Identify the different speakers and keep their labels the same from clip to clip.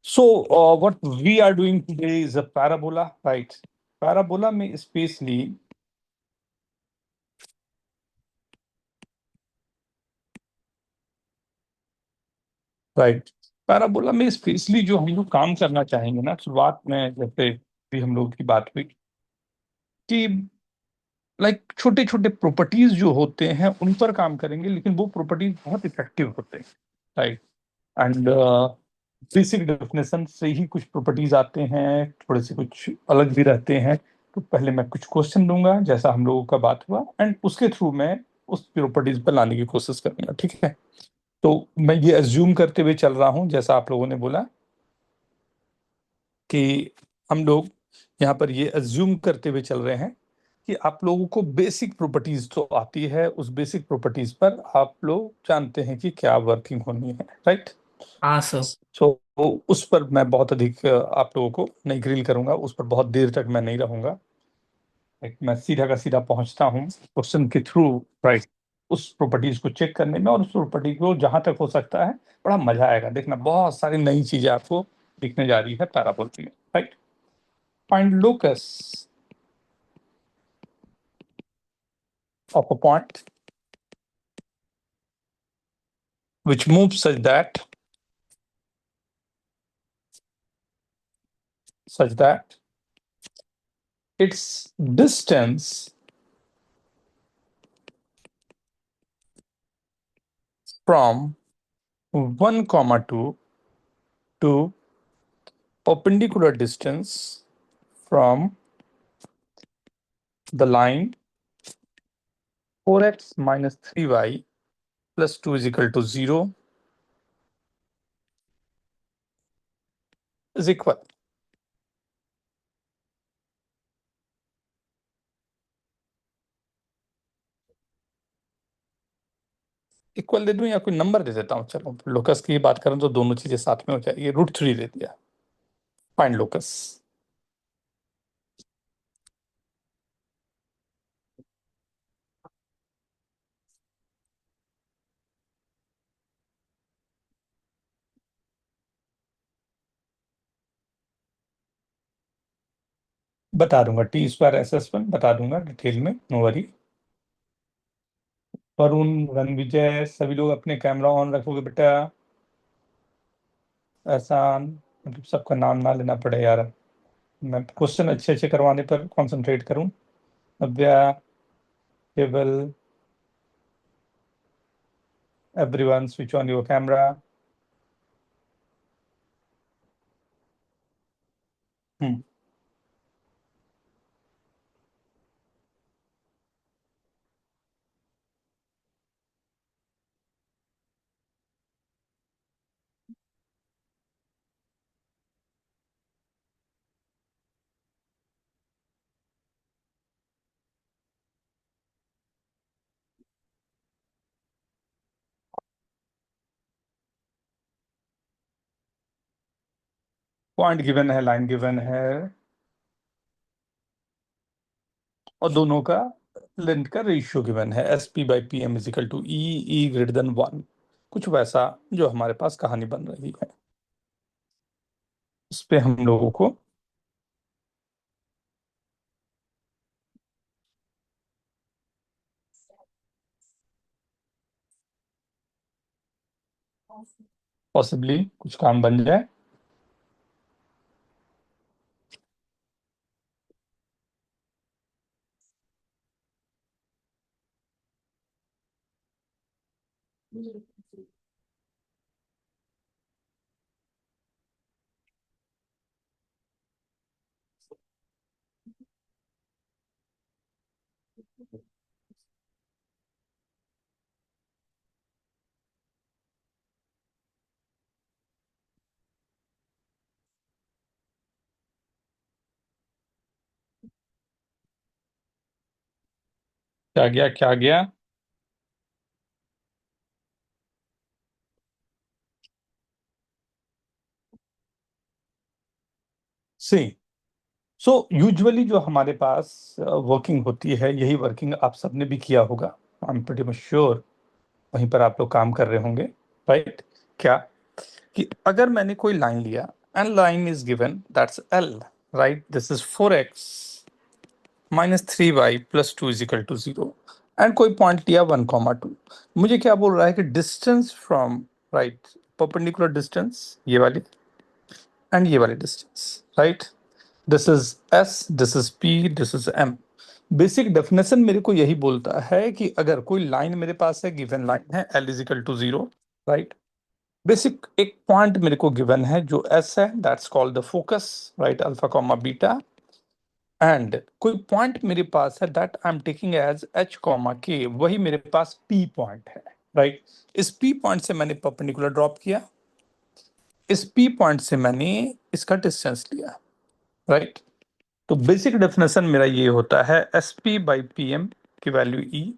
Speaker 1: What we are doing today is a parabola, right? Parabola में especially right parabola में specially जो हम लोग काम करना चाहेंगे ना, शुरुआत में जैसे भी हम लोग की बात हुई कि लाइक छोटे छोटे प्रॉपर्टीज जो होते हैं उन पर काम करेंगे, लेकिन वो प्रॉपर्टीज बहुत इफेक्टिव होते हैं, राइट। एंड बेसिक डेफिनेशन से ही कुछ प्रॉपर्टीज आते हैं, थोड़े से कुछ अलग भी रहते हैं। तो पहले मैं कुछ क्वेश्चन दूंगा जैसा हम लोगों का बात हुआ, एंड उसके थ्रू मैं उस प्रॉपर्टीज पर लाने की कोशिश करूंगा, ठीक है। तो मैं ये अज्यूम करते हुए चल रहा हूं, जैसा आप लोगों ने बोला कि हम लोग यहाँ पर ये अज्यूम करते हुए चल रहे हैं कि आप लोगों को बेसिक प्रॉपर्टीज तो आती है, उस बेसिक प्रॉपर्टीज पर आप लोग जानते हैं कि क्या वर्किंग होनी है, राइट।
Speaker 2: हाँ सर।
Speaker 1: सो उस पर मैं बहुत अधिक आप लोगों को नहीं ग्रिल करूंगा, उस पर बहुत देर तक मैं नहीं रहूंगा। मैं सीधा का सीधा पहुंचता हूँ क्वेश्चन के थ्रू, राइट। उस प्रॉपर्टीज को चेक करने में, और उस प्रॉपर्टी को जहां तक हो सकता है बड़ा मजा आएगा देखना, बहुत सारी नई चीजें आपको दिखने जा रही है पैराबोल में, right. Find locus of a point which moves such that its distance from 1, 2 to perpendicular distance from the line 4x minus 3y plus 2 is equal to 0 is equal. Equal दे दूं या कोई नंबर दे देता हूं, चलो लोकस की बात करें तो दोनों चीजें साथ में हो जाएगी। √3 दे दिया, फाइंड लोकस। बता दूंगा T²SS1 बता दूंगा डिटेल में, नो वरी। वरुण, रणविजय, सभी लोग अपने कैमरा ऑन रखोगे बेटा। एहसान, मतलब सबका नाम ना लेना पड़े यार, मैं क्वेश्चन अच्छे अच्छे करवाने पर कंसंट्रेट करूं। नव्या, केवल, everyone switch on your camera. Hmm point given है, लाइन गिवन है, और दोनों का लेंथ का रेशियो गिवन है, SP/PM is equal to E greater than 1। कुछ वैसा जो हमारे पास कहानी बन रही है, उस पे हम लोगों को पॉसिबली कुछ काम बन जाए। क्या गया, क्या गया? सी, सो यूजुअली जो हमारे पास वर्किंग होती है, यही वर्किंग आप सबने भी किया होगा, I am pretty much sure. वहीं पर आप लोग काम कर रहे होंगे, राइट। क्या कि अगर मैंने कोई लाइन लिया and line is given, that's L, right? This is 4x minus 3y plus 2 is equal to 0, and कोई पॉइंट लिया 1,2। मुझे क्या बोल रहा है कि distance from, right, perpendicular distance ये वाली एंड ये वाली distance, right? This is S, this is P, this is M. Basic definition मेरे को यही बोलता है कि अगर कोई लाइन मेरे पास है, गिवन लाइन है L is equal to 0, right? Basic एक पॉइंट मेरे को गिवन है जो एस है, that's called the focus, right, alpha comma beta. And कोई पॉइंट मेरे पास है that I am taking as H comma K, वही मेरे पास पी पॉइंट है, राइट? इस पी पॉइंट से मैंने परपेंडिकुलर ड्रॉप किया, इस पी पॉइंट से मैंने इसका डिस्टेंस लिया, राइट? तो बेसिक डेफिनेशन मेरा ये होता है S P by P M की वैल्यू ई।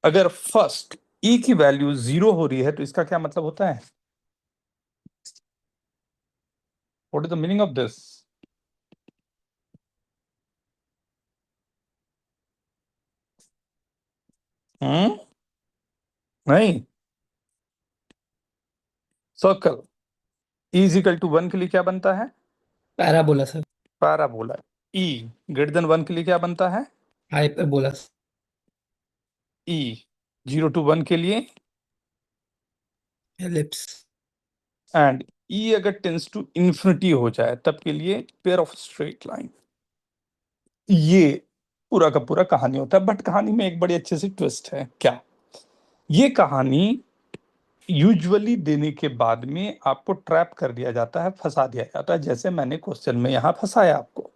Speaker 1: अगर फर्स्ट ई की वैल्यू 0 हो रही है तो इसका क्या मतलब होता है? What is the meaning of this? Hmm, नहीं, सर्कल इजिकल टू 1 के लिए क्या बनता है?
Speaker 2: Parabola sir.
Speaker 1: पैराबोला। ई ग्रेटर देन 1 के लिए क्या बनता है?
Speaker 2: हाइपरबोला।
Speaker 1: ई 0 to 1 के लिए,
Speaker 2: एलिप्स।
Speaker 1: एंड ई अगर टेंस टू इंफिनिटी हो जाए तब के लिए पेयर ऑफ स्ट्रेट लाइन। ये पूरा का पूरा कहानी होता है, बट कहानी में एक बड़ी अच्छे से ट्विस्ट है। क्या? ये कहानी यूजुअली देने के बाद में आपको ट्रैप कर दिया जाता है, फंसा दिया जाता है, जैसे मैंने क्वेश्चन में यहां फंसाया आपको।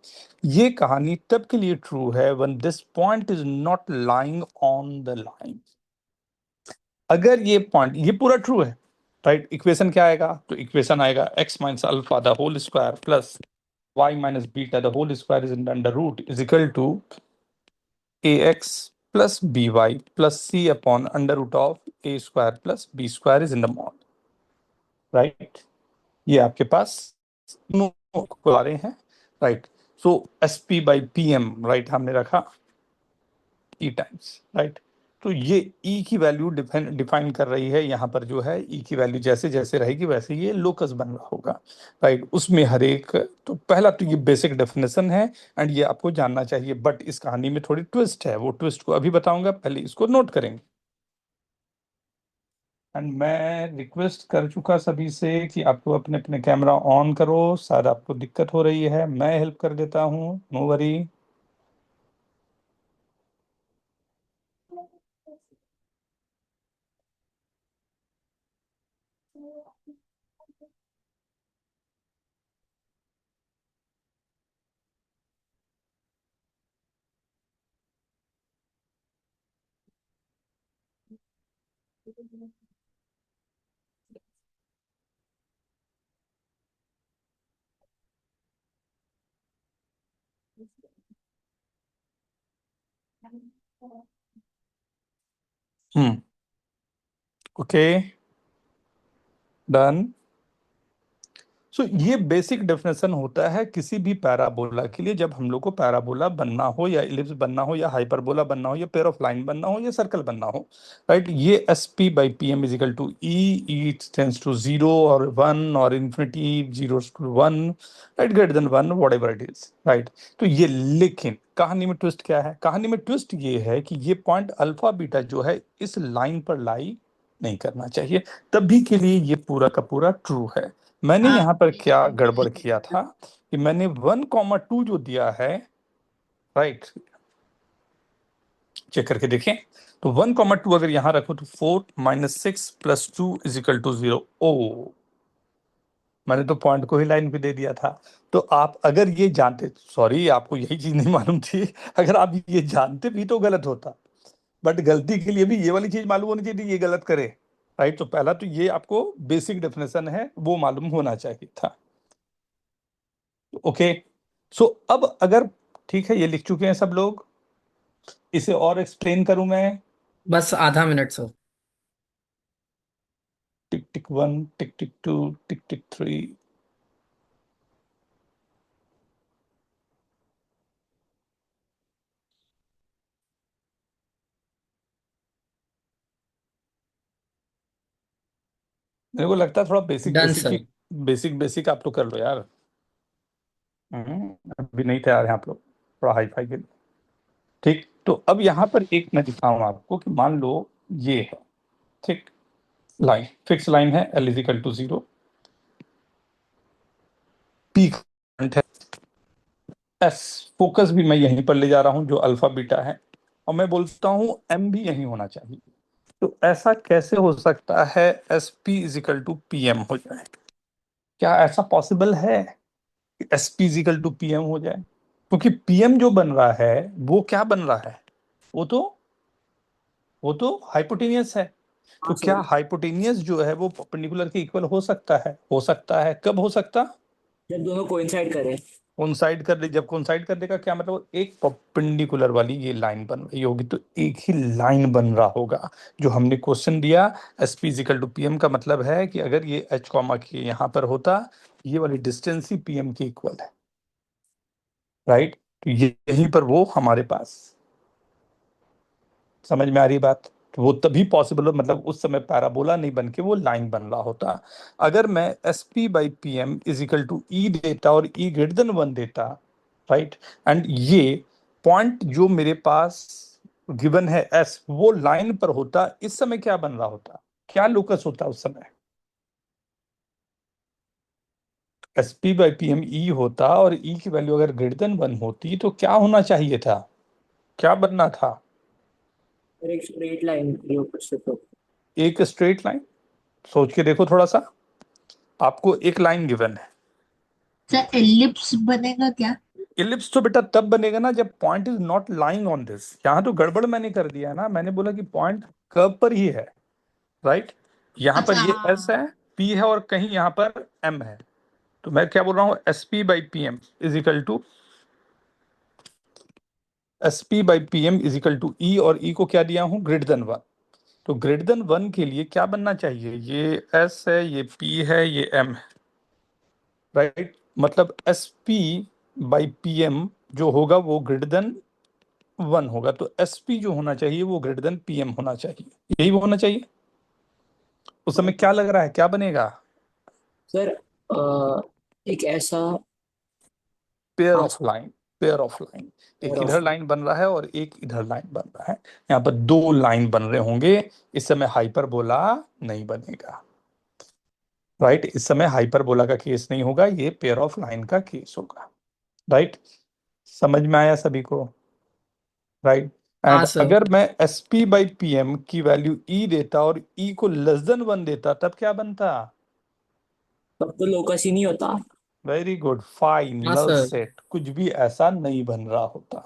Speaker 1: ये कहानी तब के लिए ट्रू है when this point is not lying on the line. अगर ये पॉइंट, ये पूरा ट्रू है, राइट? इक्वेशन क्या आएगा? तो इक्वेशन आएगा X minus alpha the whole square plus Y minus beta the whole square is in under root is equal to A x plus B Y plus C upon under root of A square plus B square is in the mod, right? ये आपके पास आ रहे हैं, right? So S P by P M, right, हमने रखा ई times, right? तो ये ई की वैल्यू डिफाइन कर रही है यहाँ पर, जो है ई की वैल्यू जैसे जैसे रहेगी वैसे ये लोकस बन रहा होगा, राइट? उसमें हर एक, तो पहला तो ये बेसिक डेफिनेशन है एंड ये आपको जानना चाहिए, बट इस कहानी में थोड़ी ट्विस्ट है, वो ट्विस्ट को अभी बताऊंगा, पहले इसको नोट करेंगे। एंड मैं रिक्वेस्ट कर चुका सभी से कि आपको अपने अपने कैमरा ऑन करो, शायद आपको दिक्कत हो रही है, मैं हेल्प कर देता हूँ, नो वरी। हम्म, ओके, डन। सो ये बेसिक डेफिनेशन होता है किसी भी पैराबोला के लिए, जब हम लोग को पैराबोला बनना हो या इलिप्स बनना हो या हाइपरबोला बनना हो या पेयर ऑफ लाइन बनना हो या सर्कल बनना हो, राइट? ये S P by P M is equal to E tends to 0 और 1 और infinity 0 to 1, right, greater than 1, whatever it is, right? तो ये, लेकिन कहानी में ट्विस्ट क्या है? कहानी में ट्विस्ट ये है कि ये पॉइंट अल्फा बीटा जो है इस लाइन पर लाई नहीं करना चाहिए, तभी के लिए ये पूरा का पूरा ट्रू है। मैंने यहाँ पर क्या गड़बड़ किया था कि मैंने 1,2 जो दिया है, राइट, चेक करके देखें, तो 1,2 अगर यहां रखो तो 4 minus 6 plus 2 is equal to 0। ओ, मैंने तो पॉइंट को ही लाइन पे दे दिया था। तो आप अगर ये जानते, सॉरी आपको यही चीज नहीं मालूम थी, अगर आप ये जानते भी तो गलत होता, बट गलती के लिए भी ये वाली चीज मालूम होनी चाहिए थी, ये गलत करे, राइट? तो पहला तो ये आपको बेसिक डेफिनेशन है वो मालूम होना चाहिए था, ओके? सो अब अगर, ठीक है, ये लिख चुके हैं सब लोग, इसे और एक्सप्लेन करूं मैं?
Speaker 2: बस आधा मिनट सर।
Speaker 1: टिक टिक 1, टिक टिक 2, टिक टिक 3। मेरे को लगता है थोड़ा बेसिक
Speaker 2: डन
Speaker 1: बेसिक ही
Speaker 2: सर।
Speaker 1: बेसिक बेसिक आप लोग कर लो यार। अभी नहीं तैयार हैं आप लोग थोड़ा हाई फाई के लिए। ठीक, तो अब यहाँ पर एक मैं दिखाऊं आपको कि मान लो ये है, ठीक, लाइन फिक्स लाइन है, L is equal to zero, P current है, एस फोकस भी मैं यहीं पर ले जा रहा हूं जो अल्फा बीटा है, और मैं बोलता हूं एम भी यहीं होना चाहिए। तो ऐसा कैसे हो सकता है S P is equal to P M हो जाए? क्या ऐसा पॉसिबल है कि S P is equal to P M हो जाए? क्योंकि पीएम जो बन रहा है वो क्या बन रहा है, वो तो वो तो हाइपोटेनियस है।
Speaker 3: हाँ
Speaker 1: तो क्या
Speaker 3: सर।
Speaker 1: हाइपोटेनियस जो है वो परपेंडिकुलर के इक्वल हो सकता है? हो सकता है। कब हो सकता?
Speaker 3: जब दोनों कोइंसाइड करें।
Speaker 1: कोइंसाइड कर ले, जब कोइंसाइड कर देगा क्या मतलब, एक परपेंडिकुलर वाली ये लाइन बन रही होगी, तो एक ही लाइन बन रहा होगा। जो हमने क्वेश्चन दिया, S P is equal to P M का मतलब है कि अगर ये एच कॉमा के यहाँ पर होता, ये वाली डिस्टेंस ही पीएम के इक्वल है, राइट? तो ये यहीं पर वो हमारे पास, समझ में आ रही बात? तो वो तभी पॉसिबल हो, मतलब उस समय पैराबोला नहीं बन के वो लाइन बन रहा होता। अगर मैं S P by P M is equal to E देता और ई ग्रेटर देन वन देता, राइट, एंड ये पॉइंट जो मेरे पास गिवन है एस, वो लाइन पर होता, इस समय क्या बन रहा होता, क्या लोकस होता उस समय? S P by P M E होता, और ई की वैल्यू अगर ग्रेटर देन वन होती तो क्या होना चाहिए था, क्या बनना था?
Speaker 3: और एक स्ट्रेट लाइन ये ऊपर से तो।
Speaker 1: एक स्ट्रेट लाइन। सोच के देखो थोड़ा सा, आपको एक लाइन गिवन है।
Speaker 4: सर एलिप्स बनेगा क्या?
Speaker 1: इलिप्स तो बेटा तब बनेगा ना जब point is not lying on this. यहाँ तो गड़बड़ मैंने कर दिया ना, मैंने बोला कि पॉइंट कर्व पर ही है, राइट? यहाँ पर
Speaker 4: अच्छा
Speaker 1: ये एस
Speaker 4: हाँ।
Speaker 1: है, पी है, और कहीं यहाँ पर एम है। तो मैं क्या बोल रहा हूँ, S P by P M is equal to, S P by P M is equal to E, और ई को क्या दिया हूँ, ग्रेटर देन वन। तो ग्रेटर देन वन के लिए क्या बनना चाहिए, ये एस है, ये पी है, ये एम है, राइट? मतलब S P by P M जो होगा वो ग्रेटर देन वन होगा, तो एस पी जो होना चाहिए वो ग्रेटर देन पी एम होना चाहिए, यही वो होना चाहिए। उस समय क्या लग रहा है, क्या बनेगा?
Speaker 3: सर एक ऐसा।
Speaker 1: पेयर
Speaker 3: हाँ
Speaker 1: of
Speaker 3: sir.
Speaker 1: Line, pair of line,
Speaker 3: pair
Speaker 1: एक
Speaker 3: ऑफ।
Speaker 1: इधर लाइन बन रहा है और एक इधर लाइन बन रहा है, यहाँ पर दो लाइन बन रहे होंगे। इस समय हाइपरबोला नहीं बनेगा, राइट? इस समय हाइपरबोला का केस नहीं होगा, ये पेयर ऑफ लाइन का केस होगा, राइट? समझ में आया सभी को, राइट?
Speaker 2: हाँ
Speaker 1: एंड
Speaker 2: सर।
Speaker 1: अगर मैं S P by P M की वैल्यू ई देता और ई को लेस देन वन देता, तब क्या बनता?
Speaker 3: तब तो लोकस ही नहीं होता।
Speaker 1: वेरी गुड,
Speaker 2: हाँ
Speaker 1: फाइनल
Speaker 2: सर,
Speaker 1: सेट, कुछ भी ऐसा नहीं बन रहा होता,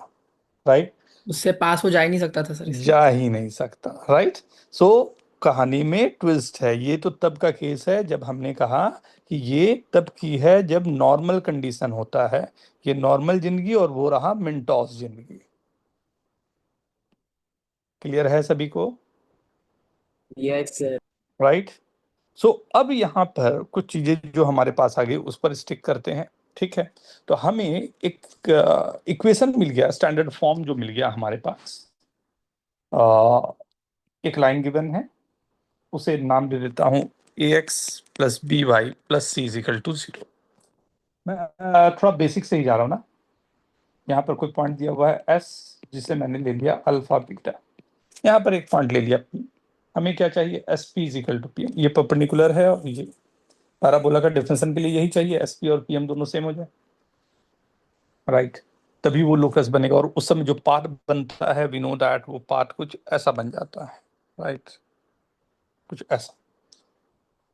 Speaker 1: राइट?
Speaker 2: उससे पास हो जा ही नहीं सकता था सर, इसलिए।
Speaker 1: जा ही नहीं सकता, राइट? सो कहानी में ट्विस्ट है। ये तो तब का केस है जब हमने कहा कि ये तब की है जब नॉर्मल कंडीशन होता है, ये नॉर्मल जिंदगी, और वो रहा मिनटॉस जिंदगी। क्लियर है सभी को,
Speaker 3: यस सर।
Speaker 1: राइट? सो अब यहाँ पर कुछ चीजें जो हमारे पास आ गई उस पर स्टिक करते हैं, ठीक है? तो हमें एक इक्वेशन मिल गया, स्टैंडर्ड फॉर्म जो मिल गया हमारे पास। अ, एक लाइन गिवन है, उसे नाम दे देता हूँ A x plus B Y plus C is equal to zero. मैं थोड़ा बेसिक से ही जा रहा हूँ ना। यहाँ पर कोई पॉइंट दिया हुआ है एस, जिसे मैंने ले लिया अल्फा बीटा। यहाँ पर एक पॉइंट ले लिया पी। हमें क्या चाहिए, S P is equal to P. ये परपेंडिकुलर है, और ये पैराबोला का डिफिनेशन के लिए यही चाहिए, एस पी और पी एम दोनों सेम हो जाए, राइट? तभी वो लोकस बनेगा, और उस समय जो पाथ बनता है वी नो दैट वो पाथ कुछ ऐसा बन जाता है, राइट? कुछ ऐसा।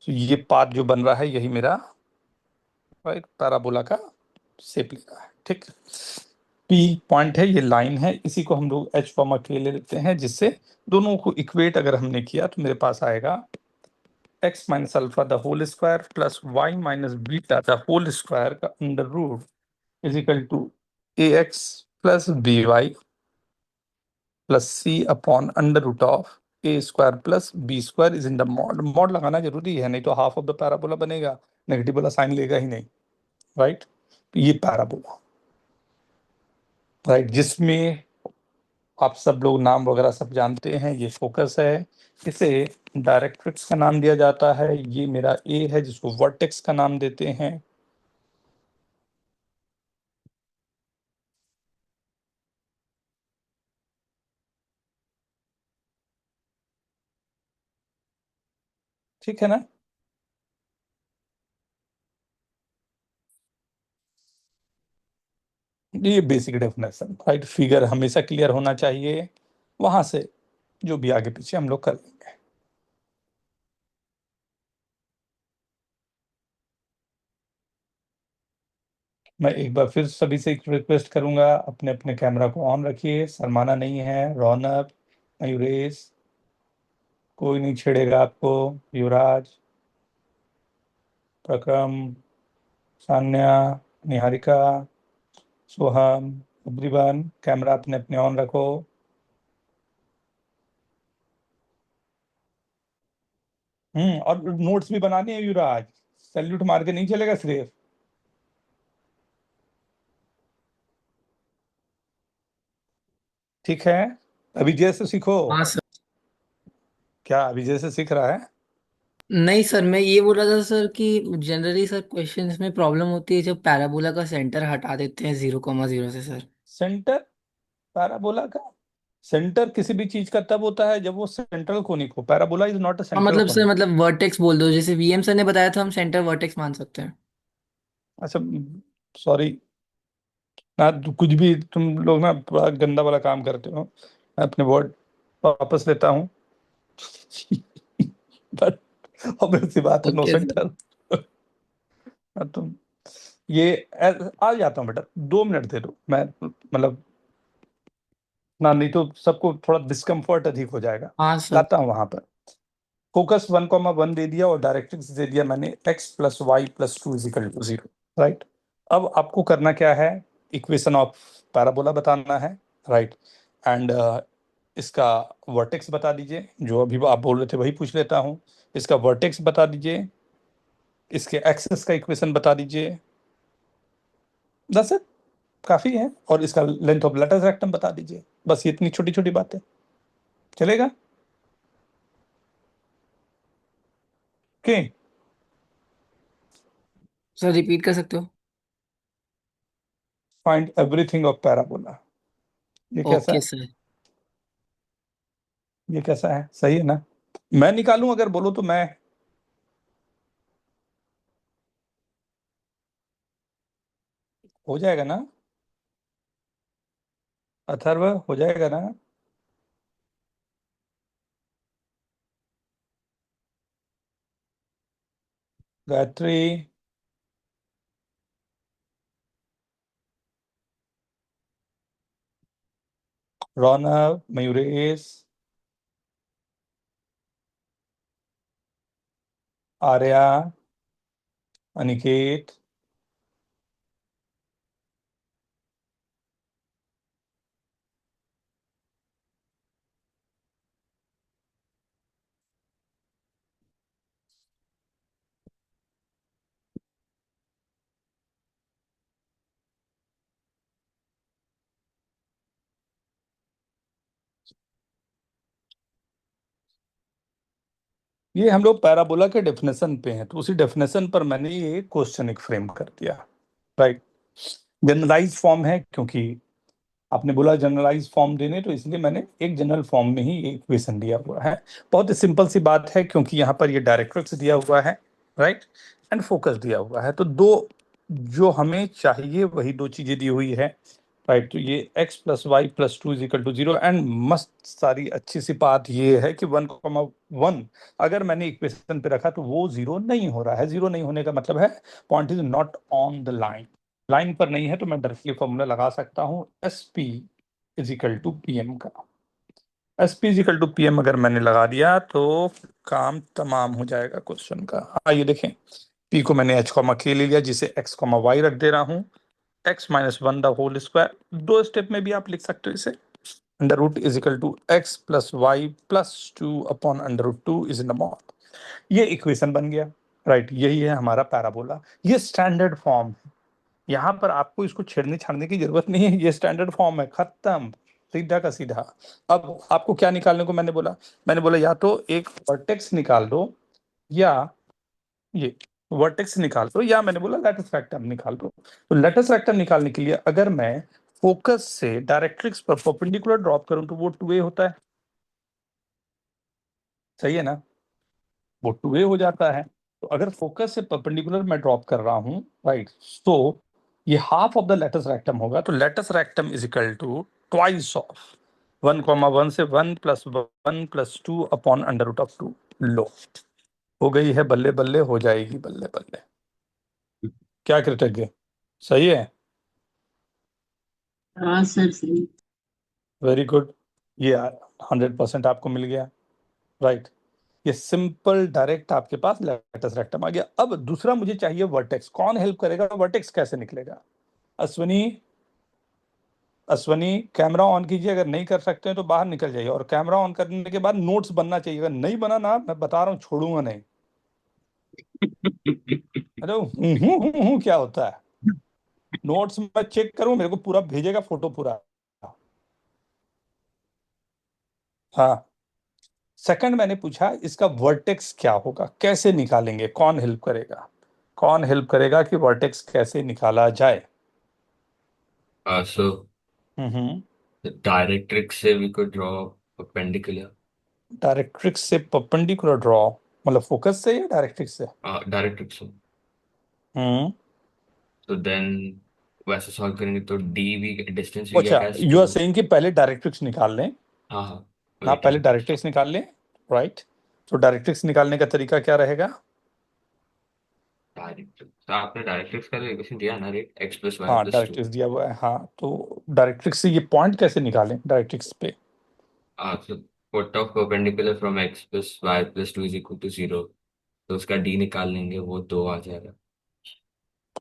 Speaker 1: तो ये पाथ जो बन रहा है यही मेरा, राइट, पैराबोला का शेप ले रहा है, ठीक? पी पॉइंट है, ये लाइन है, इसी को हम लोग एच कॉमा के ले लेते हैं, जिससे दोनों को इक्वेट अगर हमने किया तो मेरे पास आएगा X minus alpha the whole square plus Y minus beta the whole square का under root is equal to A x plus B Y plus C upon under root of A square plus B square is in the mod. Mod लगाना जरूरी है, नहीं तो half of the parabola बनेगा, negative वाला sign लेगा ही नहीं, राइट? तो ये पैराबोला, राइट, जिसमें आप सब लोग नाम वगैरह सब जानते हैं, ये फोकस है, इसे डायरेक्ट्रिक्स का नाम दिया जाता है। ये मेरा ए है जिसको वर्टेक्स का नाम देते हैं। ठीक है ना? ये बेसिक डेफिनेशन, राइट। फिगर हमेशा क्लियर होना चाहिए, वहां से जो भी आगे पीछे हम लोग कर लेंगे। मैं एक बार फिर सभी से एक रिक्वेस्ट करूंगा, अपने अपने कैमरा को ऑन रखिए, शर्माना नहीं है। रौनक, मयूरेश, कोई नहीं छेड़ेगा आपको। युवराज, प्रक्रम, सान्या, निहारिका, सोहम, एवरीवन, कैमरा अपने अपने ऑन रखो। और नोट्स भी बनानी है युवराज, सैल्यूट मार के नहीं चलेगा सिर्फ। ठीक है, अभी जैसे सीखो।
Speaker 2: हाँ सर।
Speaker 1: क्या अभी जैसे सीख रहा है?
Speaker 2: नहीं सर, मैं ये बोल रहा था सर कि जनरली सर क्वेश्चंस में प्रॉब्लम होती है जब पैराबोला का सेंटर हटा देते हैं 0,0 से सर।
Speaker 1: सेंटर पैराबोला का सेंटर किसी भी चीज का तब होता है जब वो सेंट्रल कोनिक हो। पैराबोला इज नॉट अ
Speaker 2: हाँ
Speaker 1: सेंट्रल
Speaker 2: मतलब सर,
Speaker 1: कोनिक।
Speaker 2: मतलब वर्टेक्स बोल दो, जैसे वीएम सर ने बताया था हम सेंटर वर्टेक्स मान सकते हैं।
Speaker 1: अच्छा, सॉरी ना, कुछ भी तुम लोग ना बड़ा गंदा वाला काम करते हो। मैं अपने वर्ड वापस लेता हूँ। बट ऑब्वियस सी बात है, नो
Speaker 2: ओके सर।
Speaker 1: सेंटर। तुम ये आ जाता हूँ बेटा, 2 मिनट दे दो, मैं मतलब ना, नहीं तो सबको थोड़ा डिस्कम्फर्ट अधिक हो जाएगा।
Speaker 2: हाँ सर।
Speaker 1: लाता हूँ वहां पर। फोकस 1,1 दे दिया और डायरेक्ट्रिक्स दे दिया मैंने x+y+2 = 0, राइट। अब आपको करना क्या है, इक्वेशन ऑफ पैराबोला बताना है, राइट। एंड इसका वर्टेक्स बता दीजिए, जो अभी आप बोल रहे थे वही पूछ लेता हूँ। इसका वर्टेक्स बता दीजिए, इसके एक्सेस का इक्वेशन बता दीजिए, दस काफी है। और इसका लेंथ ऑफ लेटस रेक्टम बता दीजिए। बस ये इतनी छोटी छोटी बातें, चलेगा? ओके,
Speaker 2: सर रिपीट कर सकते हो?
Speaker 1: Find everything of parabola. ये कैसा
Speaker 2: ओके
Speaker 1: है?
Speaker 2: सर।
Speaker 1: ये कैसा है, सही है ना? मैं निकालूं अगर बोलो तो मैं? हो जाएगा ना? अथर्व, हो जाएगा ना? गायत्री, रौनक, मयूरेश, आर्या, अनिकेत, ये हम लोग पैराबोला के डेफिनेशन पे हैं, तो उसी डेफिनेशन पर मैंने ये क्वेश्चन एक फ्रेम कर दिया, राइट। जनरलाइज फॉर्म है, क्योंकि आपने बोला जनरलाइज फॉर्म देने, तो इसलिए मैंने एक जनरल फॉर्म में ही एक इक्वेशन दिया हुआ है। बहुत ही सिंपल सी बात है, क्योंकि यहाँ पर ये डायरेक्ट्रिक्स दिया हुआ है, राइट, एंड फोकस दिया हुआ है, तो दो जो हमें चाहिए वही दो चीजें दी हुई है, राइट। तो ये x+y+2 = 0, एंड मस्त सारी अच्छी सी बात ये है कि 1,1 अगर मैंने इक्वेशन पे रखा तो वो जीरो नहीं हो रहा है। जीरो नहीं होने का मतलब है point is not on the line, line पर नहीं है, तो मैं डायरेक्टली फॉर्मूला लगा सकता हूँ SP = PM का। SP = PM अगर मैंने लगा दिया तो काम तमाम हो जाएगा क्वेश्चन का। आइए देखें, P को मैंने H, K ले लिया, जिसे x, y रख दे रहा हूँ। x-1 द होल स्क्वायर, दो स्टेप में भी आप लिख सकते हो इसे। √x+y+2/√2 ये इक्वेशन बन गया, राइट। यही है हमारा पैराबोला। ये स्टैंडर्ड फॉर्म है, यहाँ पर आपको इसको छेड़ने छाड़ने की जरूरत नहीं है, ये स्टैंडर्ड फॉर्म है, खत्म। सीधा का सीधा। अब आपको क्या निकालने को मैंने बोला या तो एक वर्टेक्स निकाल दो, या ये वर्टेक्स निकाल दो, या मैंने बोला लेटिस रेक्टम निकाल दो। तो लेटिस रेक्टम निकालने के लिए अगर मैं फोकस से डायरेक्ट्रिक्स पर परपेंडिकुलर ड्रॉप करूं तो वो 2a होता है, सही है ना, वो 2a हो जाता है। तो अगर फोकस से परपेंडिकुलर मैं ड्रॉप कर रहा हूं, राइट, तो ये half of the latus rectum होगा। तो latus rectum is equal to twice of 1,1 से 1 + 1 + 2 अपॉन √2। लो, हो गई है बल्ले बल्ले, हो जाएगी बल्ले बल्ले। क्या कृतज्ञ, सही है,
Speaker 4: हाँ सर सही।
Speaker 1: Very good. ये 100% आपको मिल गया, राइट। ये सिंपल डायरेक्ट आपके पास लेटस रेक्टम आ गया। अब दूसरा मुझे चाहिए वर्टेक्स। कौन हेल्प करेगा, वर्टेक्स कैसे निकलेगा? अश्वनी, अश्वनी कैमरा ऑन कीजिए, अगर नहीं कर सकते हैं तो बाहर निकल जाइए, और कैमरा ऑन करने के बाद नोट्स बनना चाहिए। अगर नहीं बना ना, मैं बता रहा हूँ छोड़ूंगा नहीं। अरे क्या होता है? नोट्स मैं चेक करूं, मेरे को पूरा भेजेगा फोटो पूरा। हाँ, सेकंड मैंने पूछा इसका वर्टेक्स क्या होगा, कैसे निकालेंगे, कौन हेल्प करेगा? कौन हेल्प करेगा कि वर्टेक्स कैसे निकाला जाए?
Speaker 5: So
Speaker 1: hmm.
Speaker 5: the directrix से we could draw perpendicular.
Speaker 1: Directrix से परपेंडिकुलर ड्रॉ, मतलब फोकस से या डायरेक्ट्रिक्स से?
Speaker 5: Directrix से।
Speaker 1: हम्म।
Speaker 5: तो देन वैसे सॉल्व करेंगे तो डी वी डिस्टेंस वी
Speaker 1: अच्छा,
Speaker 5: get as
Speaker 1: you
Speaker 5: to.
Speaker 1: Are saying कि पहले डायरेक्ट्रिक्स निकाल लें।
Speaker 5: हाँ हाँ,
Speaker 1: हाँ,
Speaker 5: वही
Speaker 1: पहले
Speaker 5: टाइम।
Speaker 1: डायरेक्ट्रिक्स निकाल लें, राइट। तो डायरेक्ट्रिक्स निकालने का तरीका क्या रहेगा?
Speaker 5: डायरेक्ट्रिक्स, आपने डायरेक्ट्रिक्स का इक्वेशन दिया ना, राइट, x + y
Speaker 1: हाँ,
Speaker 5: + 2।
Speaker 1: डायरेक्ट्रिक्स दिया हुआ है, हाँ। तो डायरेक्ट्रिक्स से ये पॉइंट कैसे निकालें डायरेक्ट्रिक्स पे?
Speaker 5: So put of perpendicular from x + y + 2 = 0। तो उसका डी निकाल लेंगे, वो 2 आ जाएगा।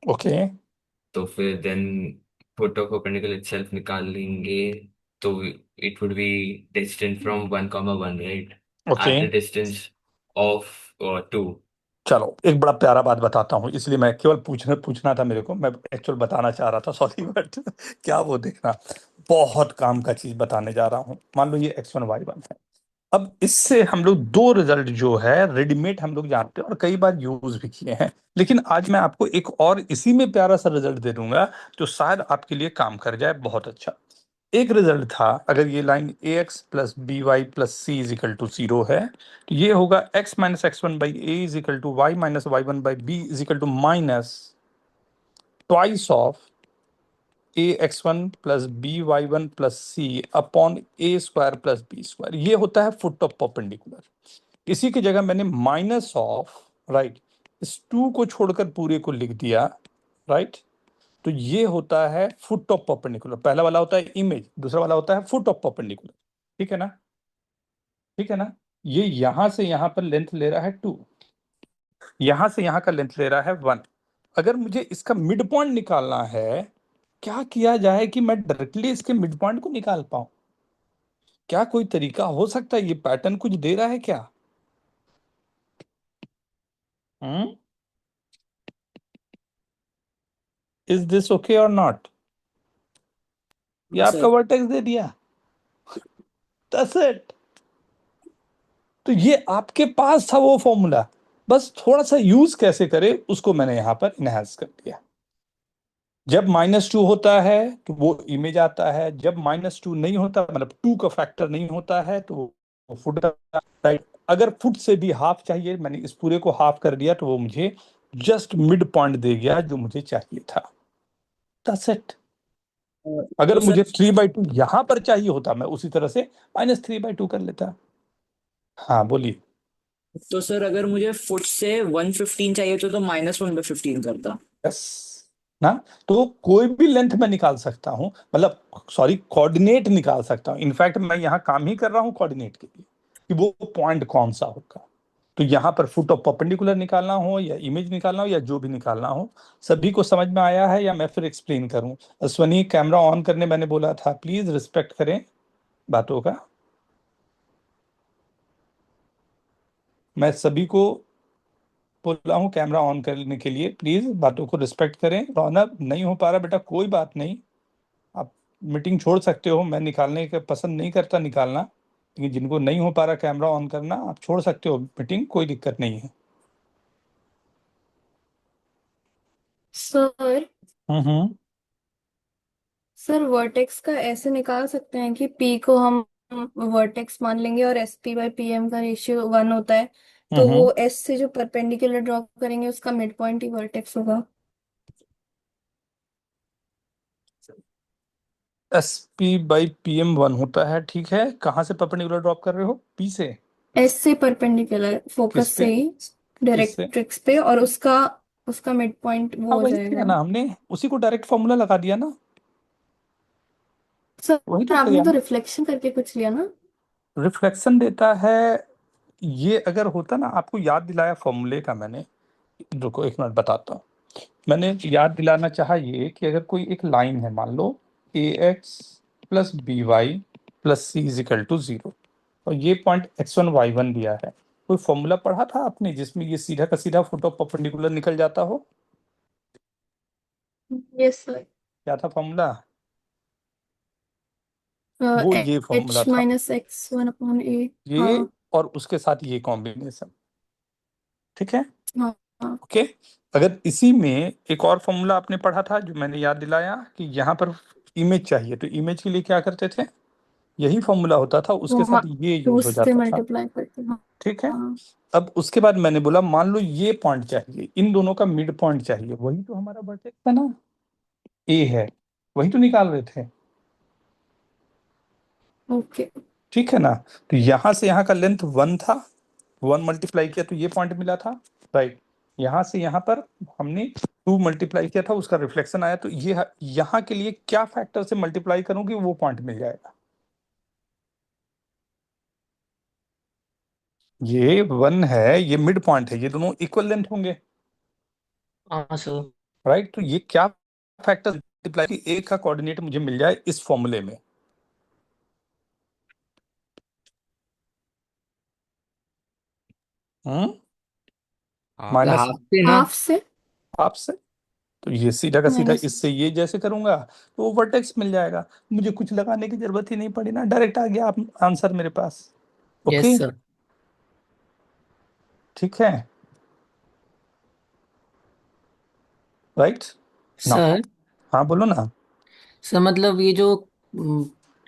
Speaker 1: ओके।
Speaker 5: तो फिर then put of perpendicular itself निकाल लेंगे। तो it would be distant from 1, 1, right,
Speaker 1: okay,
Speaker 5: at the distance of 2।
Speaker 1: चलो एक बड़ा प्यारा बात बताता हूँ, इसलिए मैं केवल पूछना पूछना था मेरे को, मैं एक्चुअल बताना चाह रहा था, सॉरी, बट क्या वो देखना, बहुत काम का चीज बताने जा रहा हूँ। मान लो ये x1 y1 है। अब इससे हम लोग दो रिजल्ट जो है रेडीमेड हम लोग जानते हैं और कई बार यूज भी किए हैं, लेकिन आज मैं आपको एक और इसी में प्यारा सा रिजल्ट दे दूंगा जो शायद आपके लिए काम कर जाए बहुत अच्छा। एक रिजल्ट था, अगर ये लाइन ax + by + c = 0 है, तो ये होगा x - x1/a = y - y1/b = minus twice of ax1 + by1 + c upon a² + b²। ये होता है फुट ऑफ परपेंडिकुलर। इसी की जगह मैंने माइनस ऑफ, राइट, इस 2 को छोड़कर पूरे को लिख दिया, राइट। तो ये होता है फुट ऑफ परपेंडिकुलर। पहला वाला होता है इमेज, दूसरा वाला होता है फुट ऑफ परपेंडिकुलर। ठीक है ना, ठीक है ना। ये यहां से यहां पर लेंथ ले रहा है 2, यहां से यहां का लेंथ ले रहा है 1। अगर मुझे इसका मिड पॉइंट निकालना है, क्या किया जाए कि मैं डायरेक्टली इसके मिड पॉइंट को निकाल पाऊं? क्या कोई तरीका हो सकता है? ये पैटर्न कुछ दे रहा है क्या? हम्म, इज दिस ओके और नॉट? ये
Speaker 3: हाँ
Speaker 1: आपका
Speaker 3: सर।
Speaker 1: वर्टेक्स दे दिया, दैट्स इट। तो ये आपके पास था वो फॉर्मूला, बस थोड़ा सा यूज कैसे करें उसको मैंने यहां पर इनहेंस कर दिया। जब -2 होता है तो वो इमेज आता है, जब -2 नहीं होता, मतलब 2 का फैक्टर नहीं होता है, तो वो फुट, राइट। अगर फुट से भी हाफ चाहिए, मैंने इस पूरे को हाफ कर दिया, तो वो मुझे जस्ट मिड पॉइंट दे गया जो मुझे चाहिए था। That's it. अगर
Speaker 3: तो
Speaker 1: मुझे
Speaker 3: सर
Speaker 1: 3/2 यहां पर चाहिए होता, मैं उसी तरह से -3/2 कर लेता। हाँ बोलिए।
Speaker 3: अगर मुझे फुट से 115 चाहिए तो -1/15 करता।
Speaker 1: यस ना, तो कोई भी लेंथ मैं निकाल सकता हूं, मतलब सॉरी, कोऑर्डिनेट निकाल सकता हूं। इनफैक्ट मैं यहां काम ही कर रहा हूं कोऑर्डिनेट के लिए कि वो पॉइंट कौन सा होगा। तो यहां पर फुट ऑफ परपेंडिकुलर निकालना हो या इमेज निकालना हो या जो भी निकालना हो, सभी को समझ में आया है या मैं फिर एक्सप्लेन करूं? अश्वनी, कैमरा ऑन करने मैंने बोला था, प्लीज रिस्पेक्ट करें बातों का। मैं सभी को बोल रहा हूँ कैमरा ऑन करने के लिए, प्लीज बातों को रिस्पेक्ट करें। रौनक, नहीं हो पा रहा बेटा, कोई बात नहीं, आप मीटिंग छोड़ सकते हो, मैं निकालने का पसंद नहीं करता निकालना, लेकिन जिनको नहीं हो पा रहा कैमरा ऑन करना, आप छोड़ सकते हो मीटिंग, कोई दिक्कत नहीं है।
Speaker 6: सर
Speaker 1: हम्म।
Speaker 6: सर वर्टेक्स का ऐसे निकाल सकते हैं कि पी को हम वर्टेक्स मान लेंगे और S P by P M का रेशियो 1 होता है, तो
Speaker 1: हम्म।
Speaker 6: वो एस से जो परपेंडिकुलर ड्रॉ करेंगे उसका मिड पॉइंट ही वर्टेक्स होगा।
Speaker 1: S P by P M 1 होता है, ठीक है। कहाँ से परपेंडिकुलर ड्रॉप कर रहे हो? पी से?
Speaker 6: एस से परपेंडिकुलर
Speaker 1: किस
Speaker 6: फोकस
Speaker 1: पे?
Speaker 6: से ही
Speaker 1: किस से?
Speaker 6: डायरेक्ट्रिक्स पे, और उसका उसका मिड पॉइंट वो
Speaker 1: हाँ,
Speaker 6: हो
Speaker 1: वही किया
Speaker 6: जाएगा।
Speaker 1: ना हमने, उसी को डायरेक्ट फॉर्मूला लगा दिया ना, वही
Speaker 6: सर
Speaker 1: तो
Speaker 6: आपने
Speaker 1: किया
Speaker 6: तो
Speaker 1: ना।
Speaker 6: रिफ्लेक्शन करके कुछ लिया ना।
Speaker 1: रिफ्लेक्शन देता है, ये अगर होता ना, आपको याद दिलाया फॉर्मूले का मैंने, रुको एक मिनट बताता हूँ। मैंने याद दिलाना चाहा ये कि अगर कोई एक लाइन है, मान लो A x plus B Y plus C is equal to 0, और ये पॉइंट x1 y1 दिया है, कोई फॉर्मूला पढ़ा था आपने जिसमें ये सीधा का सीधा फोटो परपेंडिकुलर निकल जाता हो?
Speaker 6: Yes sir.
Speaker 1: क्या था फॉर्मूला? वो ये
Speaker 6: एच
Speaker 1: फॉर्मूला था,
Speaker 6: माइनस एक्स वन अपॉन ए।
Speaker 1: ये
Speaker 6: हाँ
Speaker 1: और उसके साथ ये कॉम्बिनेशन, ठीक है।
Speaker 6: हाँ हाँ।
Speaker 1: ओके। अगर इसी में एक और फॉर्मूला आपने पढ़ा था जो मैंने याद दिलाया कि यहाँ पर इमेज चाहिए, तो इमेज के लिए क्या करते थे, यही फॉर्मूला होता था, उसके
Speaker 6: वो
Speaker 1: साथ ये
Speaker 6: टू
Speaker 1: यूज हो
Speaker 6: से
Speaker 1: जाता था,
Speaker 6: मल्टीप्लाई करके, हाँ
Speaker 1: ठीक है।
Speaker 6: हाँ।
Speaker 1: अब उसके बाद मैंने बोला मान लो ये पॉइंट चाहिए, इन दोनों का मिड पॉइंट चाहिए, वही तो हमारा वर्टेक्स है ना, ए है, वही तो निकाल रहे थे,
Speaker 6: ओके।
Speaker 1: ठीक है ना। तो यहाँ से यहाँ का लेंथ 1 था, 1 मल्टीप्लाई किया तो ये पॉइंट मिला था, राइट। यहाँ से यहाँ पर हमने 2 मल्टीप्लाई किया था, उसका रिफ्लेक्शन आया, तो ये यहाँ के लिए क्या फैक्टर से मल्टीप्लाई करूंगी वो पॉइंट मिल जाएगा। ये 1 है, ये मिड पॉइंट है, ये दोनों इक्वल लेंथ होंगे,
Speaker 2: हाँ सर।
Speaker 1: राइट। तो ये क्या फैक्टर मल्टीप्लाई कि ए का कोऑर्डिनेट मुझे मिल जाए इस फॉर्मूले में। हम्म।
Speaker 5: हाफ
Speaker 1: माइनस
Speaker 2: हाफ से ना।
Speaker 6: हाफ से।
Speaker 1: हाफ से, तो ये सीधा का सीधा
Speaker 6: माइनस।
Speaker 1: इससे ये जैसे करूंगा तो वो वर्टेक्स मिल जाएगा, मुझे कुछ लगाने की जरूरत ही नहीं पड़ी ना, डायरेक्ट आ गया आप आंसर मेरे पास। Okay,
Speaker 2: yes sir.
Speaker 1: ठीक है, राइट ना।
Speaker 2: सर
Speaker 1: हाँ बोलो ना।
Speaker 2: सर मतलब ये जो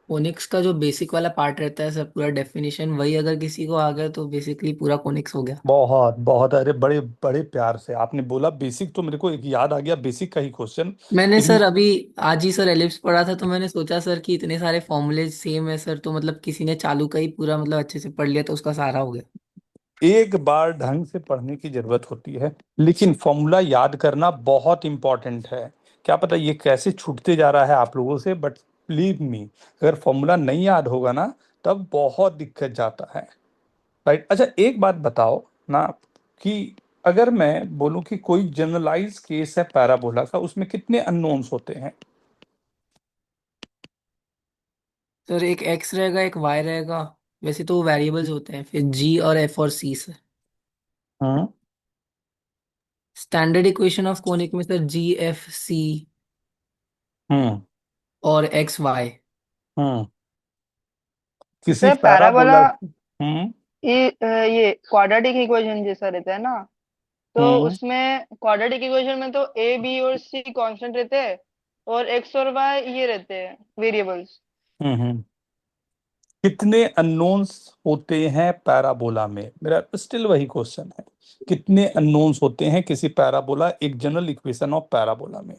Speaker 2: कोनिक्स का जो बेसिक वाला पार्ट रहता है सर, पूरा डेफिनेशन वही अगर किसी को आ गया तो बेसिकली पूरा कोनिक्स हो गया।
Speaker 1: बहुत बहुत, अरे बड़े बड़े प्यार से आपने बोला बेसिक, तो मेरे को एक याद आ गया बेसिक का ही क्वेश्चन।
Speaker 2: मैंने
Speaker 1: इन
Speaker 2: सर अभी आज ही सर एलिप्स पढ़ा था, तो मैंने सोचा सर कि इतने सारे फॉर्मूले सेम है सर, तो मतलब किसी ने चालू का ही पूरा मतलब अच्छे से पढ़ लिया तो उसका सहारा हो गया।
Speaker 1: एक बार ढंग से पढ़ने की जरूरत होती है, लेकिन फॉर्मूला याद करना बहुत इंपॉर्टेंट है। क्या पता ये कैसे छूटते जा रहा है आप लोगों से, बट बिलीव मी, अगर फॉर्मूला नहीं याद होगा ना तब बहुत दिक्कत जाता है, राइट। अच्छा एक बात बताओ ना, कि अगर मैं बोलूं कि कोई जनरलाइज केस है पैराबोला का, उसमें कितने अननोन्स होते हैं?
Speaker 2: सर एक एक्स रहेगा एक वाई रहेगा, वैसे तो वो वेरिएबल्स होते हैं, फिर जी और एफ और C sir.
Speaker 1: Hmm.
Speaker 2: Standard equation of conic में sir G F C
Speaker 1: hmm.
Speaker 2: और एक्स वाई।
Speaker 1: हम्म। किसी
Speaker 7: सर पैराबोला,
Speaker 1: पैराबोला। हम्म।
Speaker 7: ये क्वाड्रेटिक इक्वेशन जैसा रहता है ना, तो
Speaker 1: हम्म।
Speaker 7: उसमें क्वाड्रेटिक इक्वेशन में तो ए बी और सी कांस्टेंट रहते हैं, और एक्स और वाई ये रहते हैं वेरिएबल्स।
Speaker 1: हम्म। कितने अननोन्स होते हैं पैराबोला में, मेरा स्टिल वही क्वेश्चन है, कितने अननोन्स होते हैं किसी पैराबोला, एक जनरल इक्वेशन ऑफ पैराबोला में?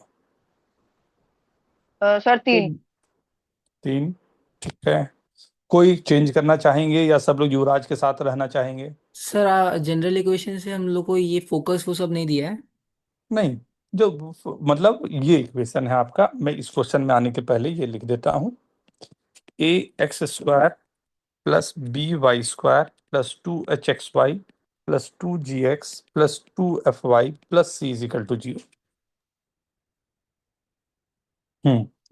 Speaker 7: सर 3।
Speaker 1: 3, ठीक है। कोई चेंज करना चाहेंगे या सब लोग युवराज के साथ रहना चाहेंगे?
Speaker 2: सर जनरल इक्वेशन से हम लोग को ये फोकस वो सब नहीं दिया है।
Speaker 1: नहीं, जो मतलब ये इक्वेशन है आपका, मैं इस क्वेश्चन में आने के पहले ये लिख देता हूँ, A x square plus B Y square plus 2h(x)y plus 2g(x) plus 2f(y) plus c is equal to 0।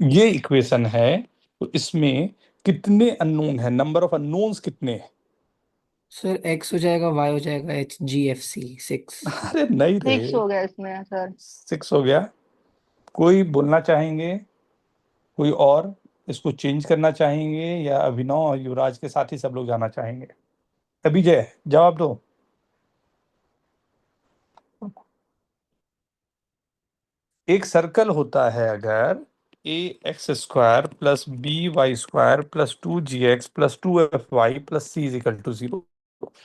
Speaker 1: ये इक्वेशन है, तो इसमें कितने अननोन है, नंबर ऑफ अननोन्स कितने हैं?
Speaker 2: सर एक्स हो जाएगा, वाई हो जाएगा, एच जी एफ सी 6।
Speaker 1: अरे नहीं रे,
Speaker 7: 6 हो गया इसमें सर।
Speaker 1: 6 हो गया। कोई बोलना चाहेंगे, कोई और? इसको चेंज करना चाहेंगे या अभिनव और युवराज के साथ ही सब लोग जाना चाहेंगे? अभिजय जवाब दो। एक सर्कल होता है अगर A x square plus B Y square plus 2gx plus 2fy plus C is equal to 0,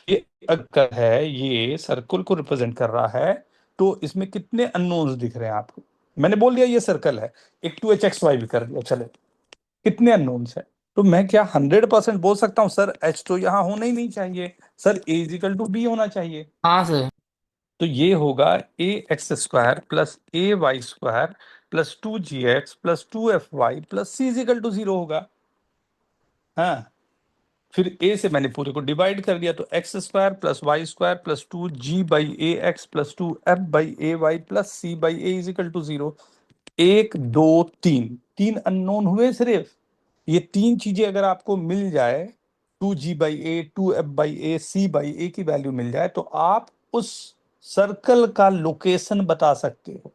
Speaker 1: ये अगर है, ये सर्कल को रिप्रेजेंट कर रहा है, तो इसमें कितने अननोन्स दिख रहे हैं आपको? मैंने बोल दिया ये सर्कल है, एक 2hxy भी कर दिया, चले, कितने अननोन्स है? तो मैं क्या 100% बोल सकता हूँ सर एच तो यहाँ होना ही नहीं चाहिए, sir A is equal to B होना चाहिए?
Speaker 2: हाँ सर।
Speaker 1: तो ये होगा A x square plus A Y square plus 2gx plus 2fy plus C is equal to 0 होगा। हाँ, फिर ए से मैंने पूरे को डिवाइड कर दिया, तो X square plus Y square plus 2g/ax plus 2f/ay plus c/a is equal to 0। 1 2 3 तीन अननोन हुए सिर्फ। ये तीन चीजें अगर आपको मिल जाए, 2g/a 2f/a c/a की वैल्यू मिल जाए, तो आप उस सर्कल का लोकेशन बता सकते हो।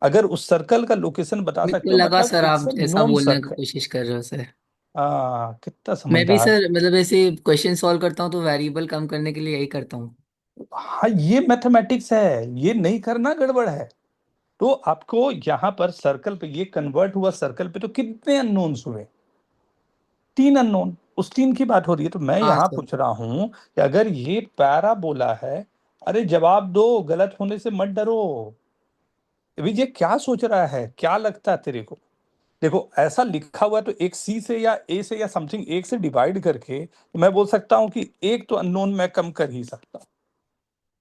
Speaker 1: अगर उस सर्कल का लोकेशन बता
Speaker 2: मेरे को
Speaker 1: सकते हो,
Speaker 2: लगा
Speaker 1: मतलब
Speaker 2: सर
Speaker 1: इट्स
Speaker 2: आप
Speaker 1: अ
Speaker 2: ऐसा
Speaker 1: नोन
Speaker 2: बोलने की
Speaker 1: सर्कल।
Speaker 2: कोशिश कर रहे हो सर।
Speaker 1: कितना
Speaker 2: मैं भी
Speaker 1: समझदार।
Speaker 2: सर मतलब ऐसे क्वेश्चन सॉल्व करता हूँ तो वेरिएबल कम करने के लिए यही करता हूँ।
Speaker 1: हाँ, ये मैथमेटिक्स है, ये नहीं करना गड़बड़ है। तो आपको यहाँ पर सर्कल पे ये कन्वर्ट हुआ, सर्कल पे तो कितने अननोन्स हुए? 3 अननोन। उस 3 की बात हो रही है। तो मैं
Speaker 2: हाँ
Speaker 1: यहाँ
Speaker 2: सर।
Speaker 1: पूछ रहा हूँ कि अगर ये पैराबोला है, अरे जवाब दो, गलत होने से मत डरो। विजय क्या सोच रहा है, क्या लगता है तेरे को? देखो ऐसा लिखा हुआ है, तो एक सी से या ए से या समथिंग एक से डिवाइड करके तो मैं बोल सकता हूँ कि एक तो अननोन मैं कम कर ही सकता हूँ।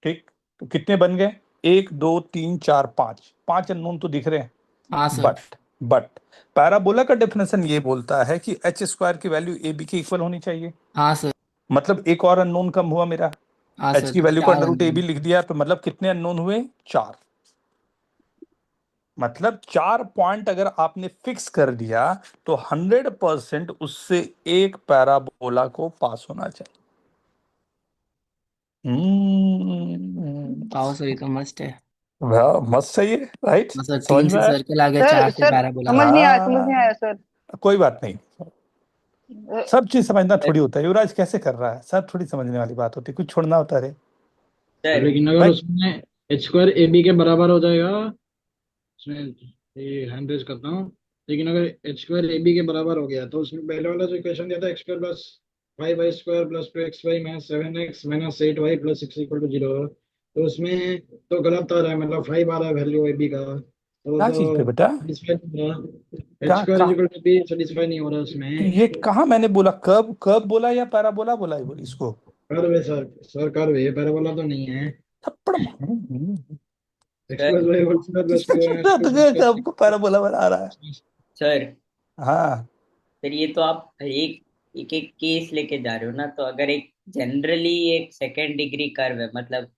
Speaker 1: ठीक, तो कितने बन गए? 1 2 3 4 5, 5 अननोन तो दिख रहे हैं।
Speaker 2: हाँ सर।
Speaker 1: बट पैराबोला का डेफिनेशन ये बोलता है कि एच स्क्वायर की वैल्यू ए बी के इक्वल होनी चाहिए।
Speaker 2: हाँ सर।
Speaker 1: मतलब एक और अननोन कम हुआ मेरा।
Speaker 2: हाँ
Speaker 1: एच
Speaker 2: सर,
Speaker 1: की
Speaker 2: तो
Speaker 1: वैल्यू को
Speaker 2: चार
Speaker 1: अंडर रूट ए बी
Speaker 2: अननोन।
Speaker 1: लिख दिया, तो मतलब कितने अननोन हुए? 4। मतलब 4 पॉइंट अगर आपने फिक्स कर दिया, तो 100% उससे एक पैराबोला को पास होना चाहिए।
Speaker 2: आओ सर, ये तो मस्त है।
Speaker 1: वाह, मस्त सही है, राइट?
Speaker 2: हाँ सर,
Speaker 1: समझ
Speaker 2: 3
Speaker 1: में
Speaker 2: से
Speaker 1: आया?
Speaker 2: सर्कल आ गया,
Speaker 7: सर
Speaker 2: 4 से
Speaker 7: सर
Speaker 2: पैराबोला आ
Speaker 7: समझ
Speaker 2: गया।
Speaker 7: नहीं आया, समझ नहीं
Speaker 1: हाँ,
Speaker 7: आया सर।
Speaker 1: कोई बात नहीं, सब चीज समझना थोड़ी होता है। युवराज कैसे कर रहा है, सब थोड़ी समझने वाली बात होती है, कुछ छोड़ना होता है रे
Speaker 8: सर लेकिन अगर
Speaker 1: भाई।
Speaker 8: उसमें एच स्क्वायर ए बी के बराबर हो जाएगा, उसमें ये हैंड रेज करता हूँ, लेकिन अगर एच स्क्वायर ए बी के बराबर हो गया तो उसमें पहले वाला जो इक्वेशन दिया था, X square plus 5y square plus 2xy minus 7x minus 8y plus 6 equal to 0, तो उसमें तो गलत आ रहा है, मतलब 5 आ रहा है वैल्यू ए बी का,
Speaker 1: क्या चीज पे
Speaker 8: तो
Speaker 1: बेटा?
Speaker 8: सेटिस्फाई नहीं हो रहा, एच
Speaker 1: क्या
Speaker 8: स्क्वायर इज
Speaker 1: कहा?
Speaker 8: इक्वल टू बी सेटिस्फाई नहीं हो रहा
Speaker 1: तो
Speaker 8: उसमें।
Speaker 1: ये कहा मैंने बोला, कब कब बोला, या पैराबोला बोला है बोली इसको?
Speaker 8: कर्व है सर, सर कर्व है, पैराबोला तो नहीं है।
Speaker 1: थप्पड़ मारूं।
Speaker 8: X plus Y whole square plus two X two
Speaker 1: तुझे
Speaker 8: प्लस
Speaker 1: आपको पैराबोला बना रहा है?
Speaker 9: सर
Speaker 1: हाँ,
Speaker 9: सर ये तो आप एक एक एक केस लेके जा रहे हो ना, तो अगर एक जनरली एक सेकेंड डिग्री कर्व है, मतलब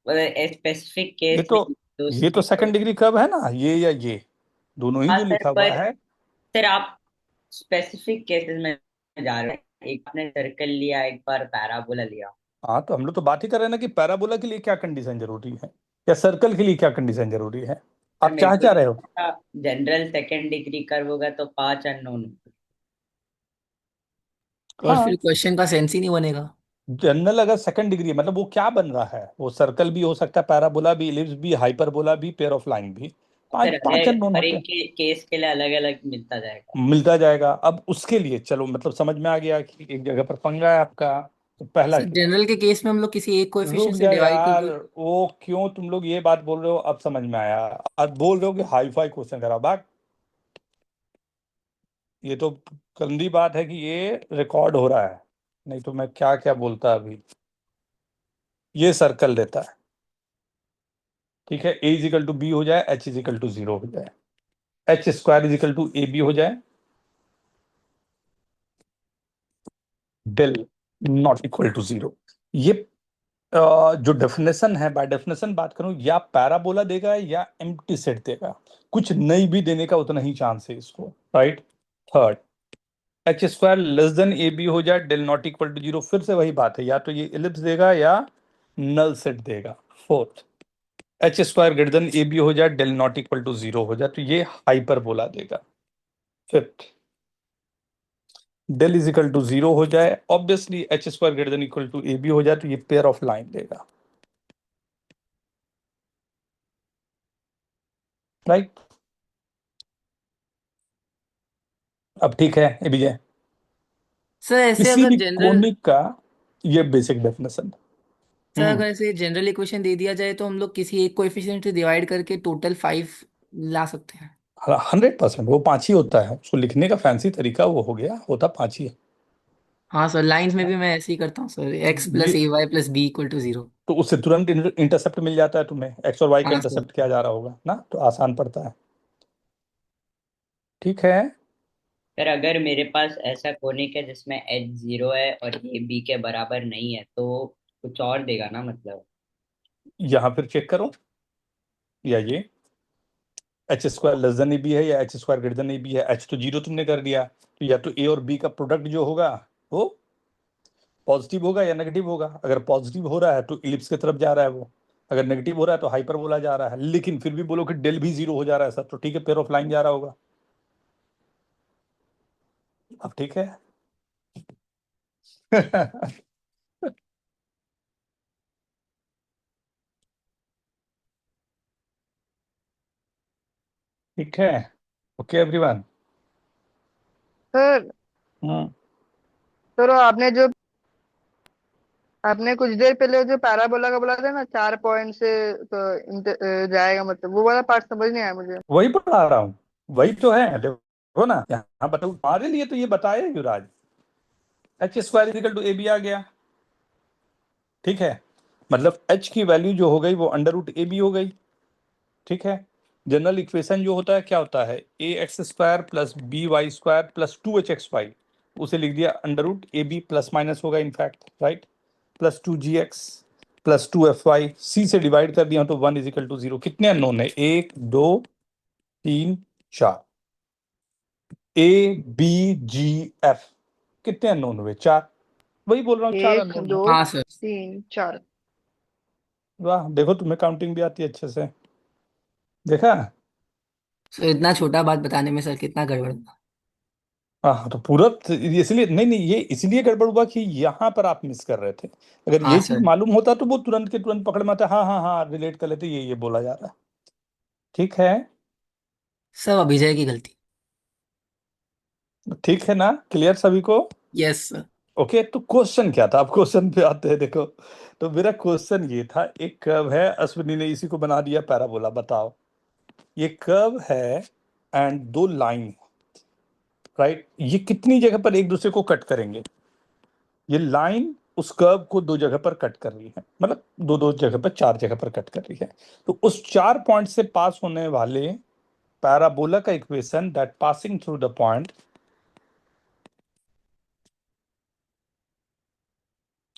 Speaker 9: स्पेसिफिक
Speaker 1: ये
Speaker 9: केस
Speaker 1: तो
Speaker 9: नहीं तो
Speaker 1: ये तो
Speaker 9: उसमें
Speaker 1: सेकंड डिग्री कब है ना, ये या ये दोनों ही
Speaker 9: हाँ
Speaker 1: जो
Speaker 9: सर,
Speaker 1: लिखा हुआ
Speaker 9: पर
Speaker 1: है।
Speaker 9: सर आप स्पेसिफिक केसेस में जा रहे हैं, एक आपने सर्कल लिया, एक बार पैराबोला लिया।
Speaker 1: हाँ, तो हम लोग तो बात ही कर रहे हैं ना कि पैराबोला के लिए क्या कंडीशन जरूरी है, या सर्कल के लिए क्या कंडीशन जरूरी है।
Speaker 9: सर
Speaker 1: आप
Speaker 9: मेरे
Speaker 1: चाह
Speaker 9: को
Speaker 1: क्या रहे हो?
Speaker 9: लगा जनरल सेकेंड डिग्री कर्व होगा तो 5 अननोन।
Speaker 2: और
Speaker 1: हाँ,
Speaker 2: फिर क्वेश्चन का सेंस ही नहीं बनेगा।
Speaker 1: जनरल अगर सेकंड डिग्री है, मतलब वो क्या बन रहा है, वो सर्कल भी हो सकता है, पैराबोला भी, इलिप्स भी, हाइपरबोला भी, पेयर ऑफ लाइन भी।
Speaker 9: सर
Speaker 1: पांच पांच
Speaker 9: अलग
Speaker 1: अननोन
Speaker 9: हर
Speaker 1: होते
Speaker 9: एक
Speaker 1: हैं।
Speaker 9: केस के लिए अलग अलग मिलता जाएगा।
Speaker 1: मिलता जाएगा। अब उसके लिए चलो, मतलब समझ में आ गया कि एक जगह पर पंगा है आपका। तो पहला
Speaker 2: सर
Speaker 1: क्या?
Speaker 2: जनरल के केस में हम लोग किसी एक
Speaker 1: रुक
Speaker 2: कोएफिशिएंट से
Speaker 1: जा
Speaker 2: डिवाइड
Speaker 1: यार,
Speaker 2: करके।
Speaker 1: वो क्यों तुम लोग ये बात बोल रहे हो, अब समझ में आया। अब बोल रहे हो कि हाई फाई क्वेश्चन करा बात। ये तो गंदी बात है कि ये रिकॉर्ड हो रहा है, नहीं तो मैं क्या क्या बोलता अभी। ये सर्कल देता है, ठीक है, ए इजिकल टू बी हो जाए, एच इजिकल टू 0 हो जाए, H square is equal to A B हो जाए, डेल नॉट इक्वल टू 0। ये जो डेफिनेशन है, बाय डेफिनेशन बात करूं, या पैराबोला देगा या एम्प्टी सेट देगा, कुछ नहीं भी देने का उतना ही चांस है इसको, right? Third, H square less than A B हो जाए, डेल नॉट इक्वल टू 0, फिर से वही बात है, या तो ये इलिप्स देगा या नल सेट देगा। Fourth, H square greater than A B हो जाए, डेल नॉट इक्वल टू 0 हो जाए, तो ये हाइपरबोला देगा। Fifth, del is equal to 0 हो जाए, obviously H square greater than equal to A B हो जाए, तो ये पेयर ऑफ लाइन देगा, राइट। अब ठीक है ए विजय,
Speaker 2: सर ऐसे
Speaker 1: किसी
Speaker 2: अगर
Speaker 1: भी
Speaker 2: जनरल
Speaker 1: कोनिक का ये बेसिक डेफिनेशन।
Speaker 2: सर अगर ऐसे जनरल इक्वेशन दे दिया जाए तो हम लोग किसी एक कोएफिशिएंट से डिवाइड करके टोटल 5 ला सकते हैं।
Speaker 1: 100% वो 5 ही होता है, उसको लिखने का फैंसी तरीका वो हो गया, होता 5 ही है।
Speaker 2: हाँ सर, लाइंस में भी मैं ऐसे ही करता हूँ सर, एक्स प्लस
Speaker 1: ये
Speaker 2: A Y plus B equal to 0।
Speaker 1: तो उससे तुरंत इंटरसेप्ट मिल जाता है तुम्हें, एक्स और वाई का
Speaker 2: हाँ सर।
Speaker 1: इंटरसेप्ट क्या जा रहा होगा ना, तो आसान पड़ता है। ठीक है,
Speaker 9: सर अगर मेरे पास ऐसा कोनिक है जिसमें एच 0 है और ए बी के बराबर नहीं है तो कुछ और देगा ना मतलब।
Speaker 1: यहाँ फिर चेक करो, या ये H square less than A B है या H square greater than A B है। एच तो 0 तुमने कर दिया, तो या तो ए और बी का प्रोडक्ट जो होगा वो पॉजिटिव होगा या नेगेटिव होगा। अगर पॉजिटिव हो रहा है तो इलिप्स की तरफ जा रहा है वो, अगर नेगेटिव हो रहा है तो हाइपरबोला जा रहा है। लेकिन फिर भी बोलो कि डेल भी 0 हो जा रहा है सर, तो ठीक है, पेयर ऑफ लाइन जा रहा होगा। अब ठीक है। ठीक है, ओके एवरीवन।
Speaker 7: सर
Speaker 1: हम्म,
Speaker 7: सर आपने कुछ देर पहले जो पैराबोला का बोला था ना, 4 पॉइंट से तो जाएगा, मतलब वो वाला पार्ट समझ नहीं आया मुझे।
Speaker 1: वही पढ़ा रहा हूँ, वही तो है, देखो ना यहाँ बताओ, हमारे लिए तो ये बताया Yuvraj, H square is equal to A B आ गया। ठीक है, मतलब h की वैल्यू जो हो गई वो अंडर रूट ए बी हो गई। ठीक है, जनरल इक्वेशन जो होता है क्या होता है, a x square plus B Y square plus 2h x y, उसे लिख दिया अंडर रूट ए बी प्लस माइनस होगा in fact, right, plus 2g x plus 2f y, c से डिवाइड कर दिया तो 1 इजिकल टू 0। कितने अननोन है, 1 2 3 4, A B G F, कितने अननोन हुए, 4। वही बोल रहा हूँ, 4
Speaker 7: एक
Speaker 1: अननोन है।
Speaker 7: दो
Speaker 2: हाँ सर।
Speaker 7: तीन चार।
Speaker 1: वाह, देखो तुम्हें काउंटिंग भी आती है अच्छे से, देखा।
Speaker 2: सर इतना छोटा बात बताने में सर कितना गड़बड़ हुआ।
Speaker 1: हाँ, तो पूरा इसलिए नहीं नहीं, ये इसलिए गड़बड़ हुआ कि यहाँ पर आप मिस कर रहे थे। अगर
Speaker 2: हाँ
Speaker 1: ये चीज
Speaker 2: सर।
Speaker 1: मालूम होता तो वो तुरंत के तुरंत पकड़ में आता, हाँ हाँ हाँ रिलेट कर लेते, ये बोला जा रहा है। ठीक है,
Speaker 2: सब अभिजय की गलती।
Speaker 1: ठीक है ना, क्लियर सभी को।
Speaker 2: Yes sir.
Speaker 1: ओके, तो क्वेश्चन क्या था, अब क्वेश्चन पे आते हैं। देखो, तो मेरा क्वेश्चन ये था, एक कर्व है, अश्विनी ने इसी को बना दिया पैराबोला। बताओ, ये कर्व है एंड दो लाइन, राइट, ये कितनी जगह पर एक दूसरे को कट करेंगे। ये लाइन उस कर्व को दो जगह पर कट कर रही है, मतलब दो दो जगह पर, चार जगह पर कट कर रही है। तो उस चार पॉइंट से पास होने वाले पैराबोला का equation that passing through the point,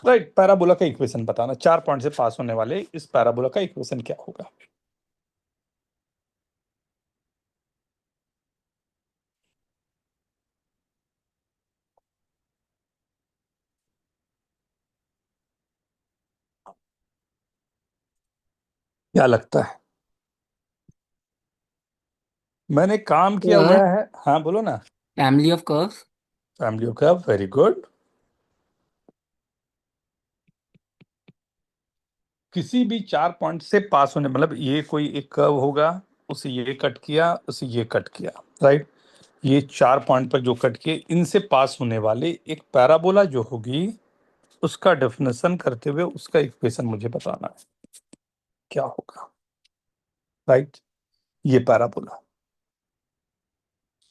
Speaker 1: right, parabola का इक्वेशन बताना, चार पॉइंट से पास होने वाले इस पैराबोला का इक्वेशन क्या होगा। क्या लगता है, मैंने काम किया हुआ है। हाँ बोलो ना।
Speaker 2: Family of curves.
Speaker 1: Family curve, very good. किसी भी चार पॉइंट से पास होने, मतलब ये कोई एक कर्व होगा, उसे ये कट किया, उसे ये कट किया, राइट, ये चार पॉइंट पर जो कट किए, इनसे पास होने वाले एक पैराबोला जो होगी, उसका डेफिनेशन करते हुए उसका इक्वेशन मुझे बताना है क्या होगा, राइट। ये पैराबोला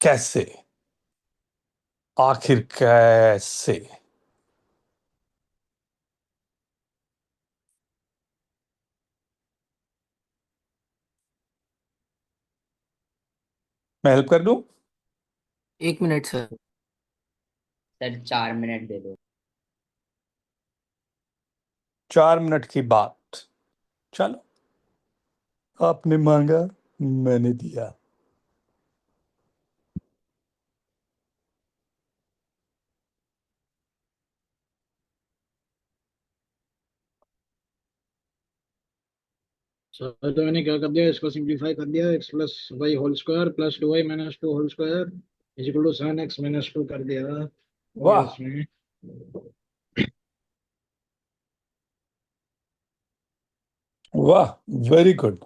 Speaker 1: कैसे, आखिर कैसे। मैं हेल्प कर दूं,
Speaker 2: 1 मिनट सर।
Speaker 9: सर 4 मिनट दे दो।
Speaker 1: 4 मिनट की बात, चलो, आपने मांगा, मैंने दिया।
Speaker 8: सर तो मैंने क्या कर दिया, इसको सिंप्लीफाई कर दिया, X plus Y whole square plus 2y minus 2 whole square is equal to sine X minus two कर दिया हो गया
Speaker 1: वाह
Speaker 8: इसमें।
Speaker 1: वाह, वेरी गुड।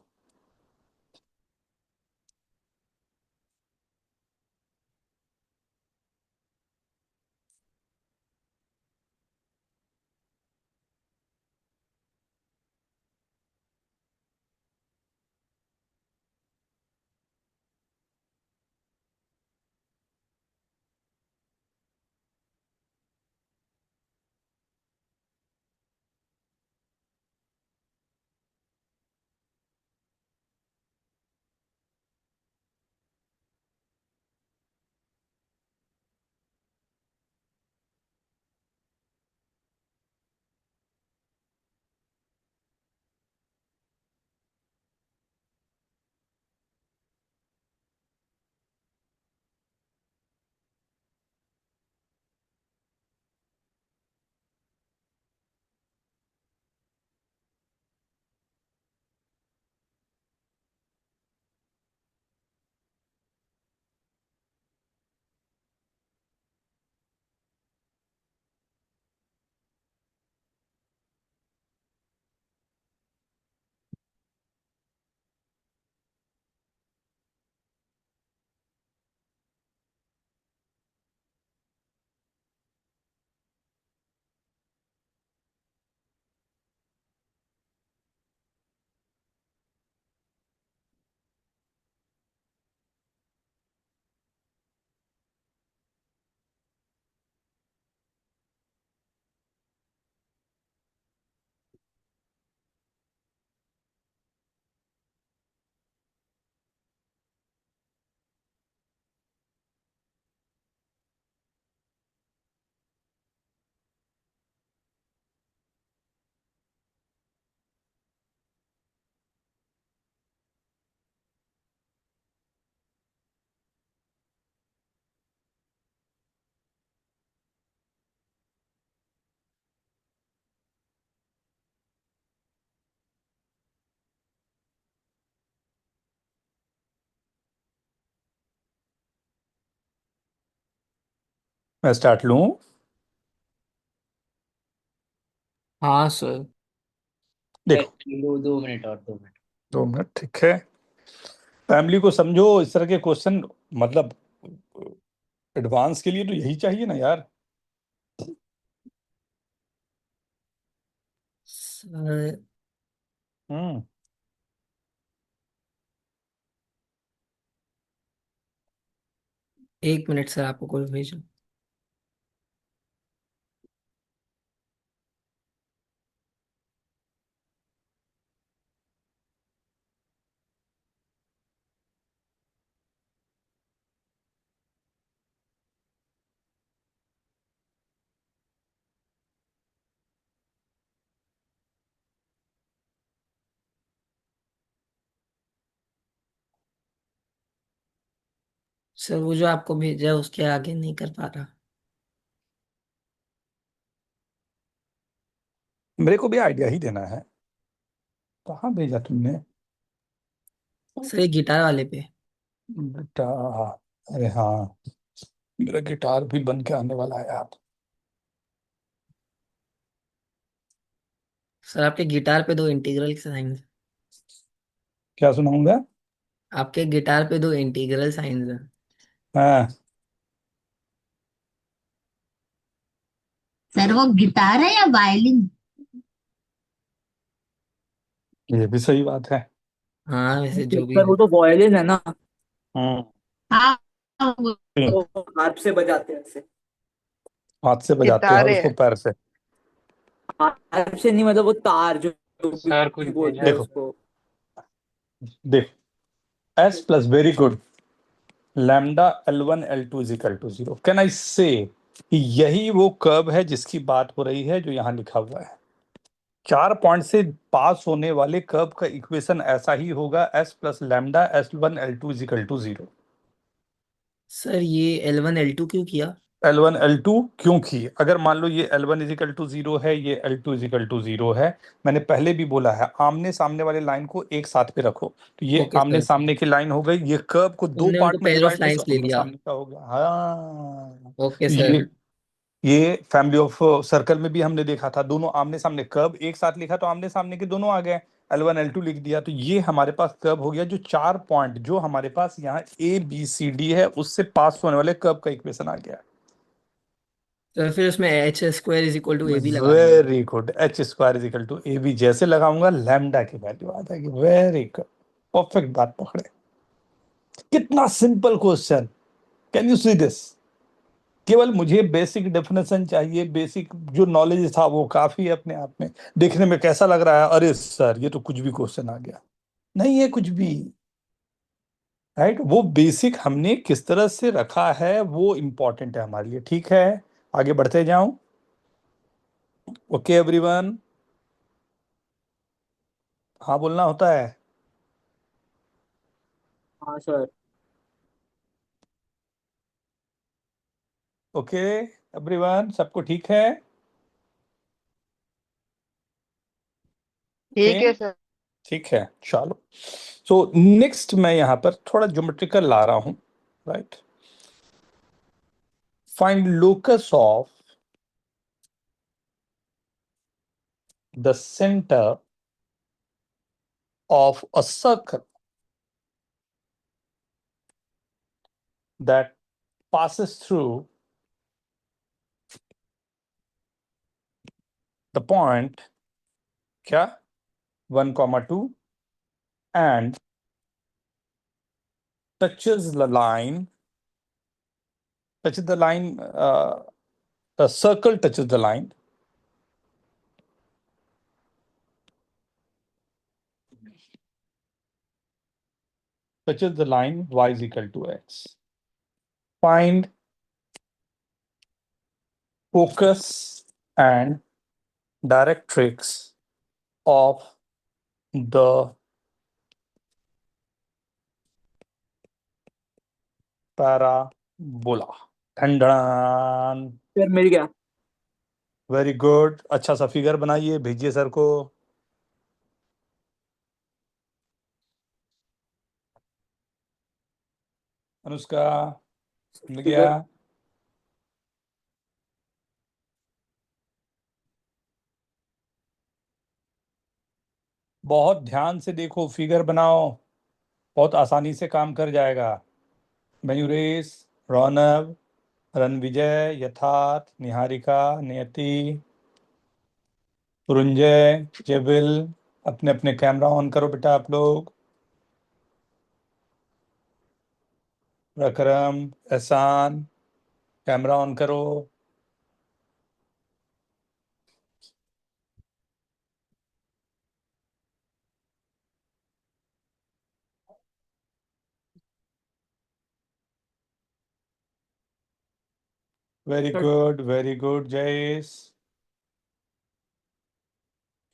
Speaker 1: मैं स्टार्ट लूं?
Speaker 2: हाँ सर।
Speaker 1: देखो,
Speaker 9: 2 मिनट और 2 मिनट।
Speaker 1: 2 मिनट, ठीक है। फैमिली को समझो, इस तरह के क्वेश्चन मतलब एडवांस के लिए तो यही चाहिए ना यार।
Speaker 2: सर
Speaker 1: हम्म।
Speaker 2: 1 मिनट सर, आपको कोई भेजो। सर वो जो आपको भेजा है उसके आगे नहीं कर पा रहा।
Speaker 1: मेरे को भी आइडिया ही देना है। कहाँ भेजा तुमने?
Speaker 2: सर ये गिटार वाले पे।
Speaker 1: बेटा, अरे हाँ, मेरा गिटार भी बन के आने वाला है यार।
Speaker 2: सर आपके गिटार पे 2 इंटीग्रल साइंस।
Speaker 1: क्या सुनाऊंगा?
Speaker 2: आपके गिटार पे 2 इंटीग्रल साइंस है।
Speaker 1: हाँ,
Speaker 4: सर वो गिटार है या वायलिन?
Speaker 1: ये भी सही बात है।
Speaker 2: हाँ वैसे जो भी
Speaker 3: पर
Speaker 2: है।
Speaker 3: वो तो वॉयलिन है ना,
Speaker 1: हम्म।
Speaker 4: हाँ वो
Speaker 1: हम्म,
Speaker 3: वो हाथ से बजाते हैं ऐसे।
Speaker 1: हाथ से बजाते हैं और
Speaker 7: गिटारे
Speaker 1: उसको
Speaker 7: है।
Speaker 1: पैर से।
Speaker 3: हाथ से नहीं, मतलब वो तार जो जो
Speaker 7: सर कुछ
Speaker 3: भी
Speaker 7: भेजा
Speaker 3: बोलते
Speaker 7: है।
Speaker 3: हैं
Speaker 1: देखो,
Speaker 3: उसको।
Speaker 1: देखो, S plus, very good, lambda L1 L2 is equal to 0। Can I say कि यही वो कर्व है जिसकी बात हो रही है जो यहाँ लिखा हुआ है। 4 पॉइंट से पास होने वाले कर्व का इक्वेशन ऐसा ही होगा, S plus lambda L1 L2 is equal to 0।
Speaker 2: Sir ये L1 L2 क्यों किया?
Speaker 1: L1 L2, क्योंकि अगर मान लो ये L1 इजिकल टू 0 है, ये L2 इजिकल टू 0 है, मैंने पहले भी बोला है आमने सामने वाले लाइन को एक साथ पे रखो, तो ये
Speaker 2: ओके
Speaker 1: आमने
Speaker 2: सर,
Speaker 1: सामने की लाइन हो गई, ये कर्व को दो
Speaker 2: तुमने उनको
Speaker 1: पार्ट में
Speaker 2: पेयर ऑफ
Speaker 1: डिवाइड कर
Speaker 2: लाइंस
Speaker 1: दो,
Speaker 2: ले
Speaker 1: आमने
Speaker 2: लिया।
Speaker 1: सामने का हो गया। हाँ,
Speaker 2: ओके
Speaker 1: तो
Speaker 2: सर।
Speaker 1: ये फैमिली ऑफ सर्कल में भी हमने देखा था, दोनों आमने सामने कर्व एक साथ लिखा तो आमने सामने के दोनों आ गए, L1 L2 लिख दिया, तो ये हमारे पास कर्व हो गया, जो 4 पॉइंट जो हमारे पास यहाँ ABCD है उससे पास होने वाले कर्व का इक्वेशन आ गया।
Speaker 2: तो फिर उसमें H square is equal to A B लगा दूंगा।
Speaker 1: वेरी गुड, H² = AB, जैसे लगाऊंगा लैम्डा की वैल्यू आ जाएगी। वेरी गुड, परफेक्ट बात पकड़े। कितना simple question, can you see this? केवल मुझे बेसिक डेफिनेशन चाहिए, बेसिक जो नॉलेज था वो काफी है अपने आप में। देखने में कैसा लग रहा है, अरे सर ये तो कुछ भी क्वेश्चन आ गया, नहीं है कुछ भी। राइट, वो बेसिक हमने किस तरह से रखा है वो इंपॉर्टेंट है हमारे लिए। ठीक है, आगे बढ़ते जाऊं। ओके एवरीवन, हाँ बोलना होता है।
Speaker 3: हाँ सर।
Speaker 1: ओके एवरीवन, सबको ठीक है? ओके,
Speaker 7: ठीक है सर।
Speaker 1: ठीक है, चलो। सो नेक्स्ट मैं यहाँ पर थोड़ा ज्योमेट्रिकल ला रहा हूँ। Right, find locus of the centre of a circle that passes through the point क्या 1, 2 and touches the line, touches the line, the circle touches the line, touches the line y is equal to x. Find focus and directrix of the parabola. ठंडन,
Speaker 3: sir मिल गया।
Speaker 1: Very good, अच्छा सा figure बनाइए, भेजिए sir को। अनुष्का, मिल गया?
Speaker 3: Figure.
Speaker 1: बहुत ध्यान से देखो, फिगर बनाओ, बहुत आसानी से काम कर जाएगा। मयूरेश, रौनक, रणविजय, यथार्थ, निहारिका, नियति, पुरंजय, जेबिल, अपने अपने कैमरा ऑन करो बेटा आप लोग। प्रकरम, एहसान, कैमरा ऑन करो। Very good Jayesh,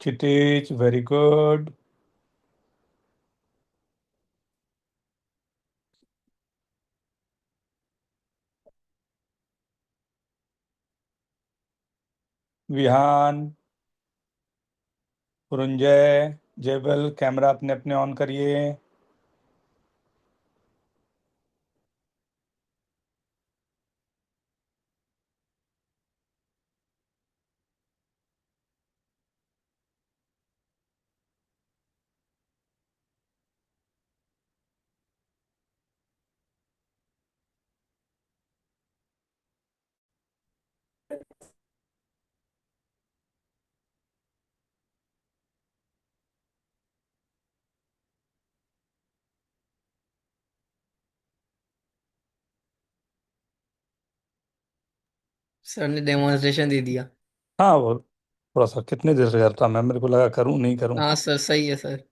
Speaker 1: Kshitij, very good. Vihan, Puranjay, Jebal, camera अपने अपने ऑन करिए।
Speaker 2: सर ने डेमोन्स्ट्रेशन दे दिया।
Speaker 1: हाँ, वो थोड़ा सा कितने देर से करता मैं, मेरे को लगा करूं नहीं करूं।
Speaker 2: हाँ सर, सही है सर।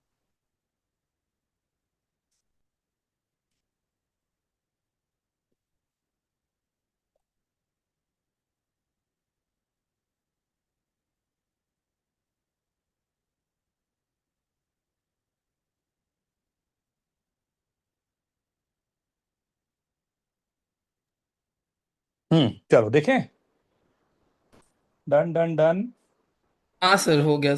Speaker 1: चलो देखें। Done done done.
Speaker 2: हाँ सर, हो गया।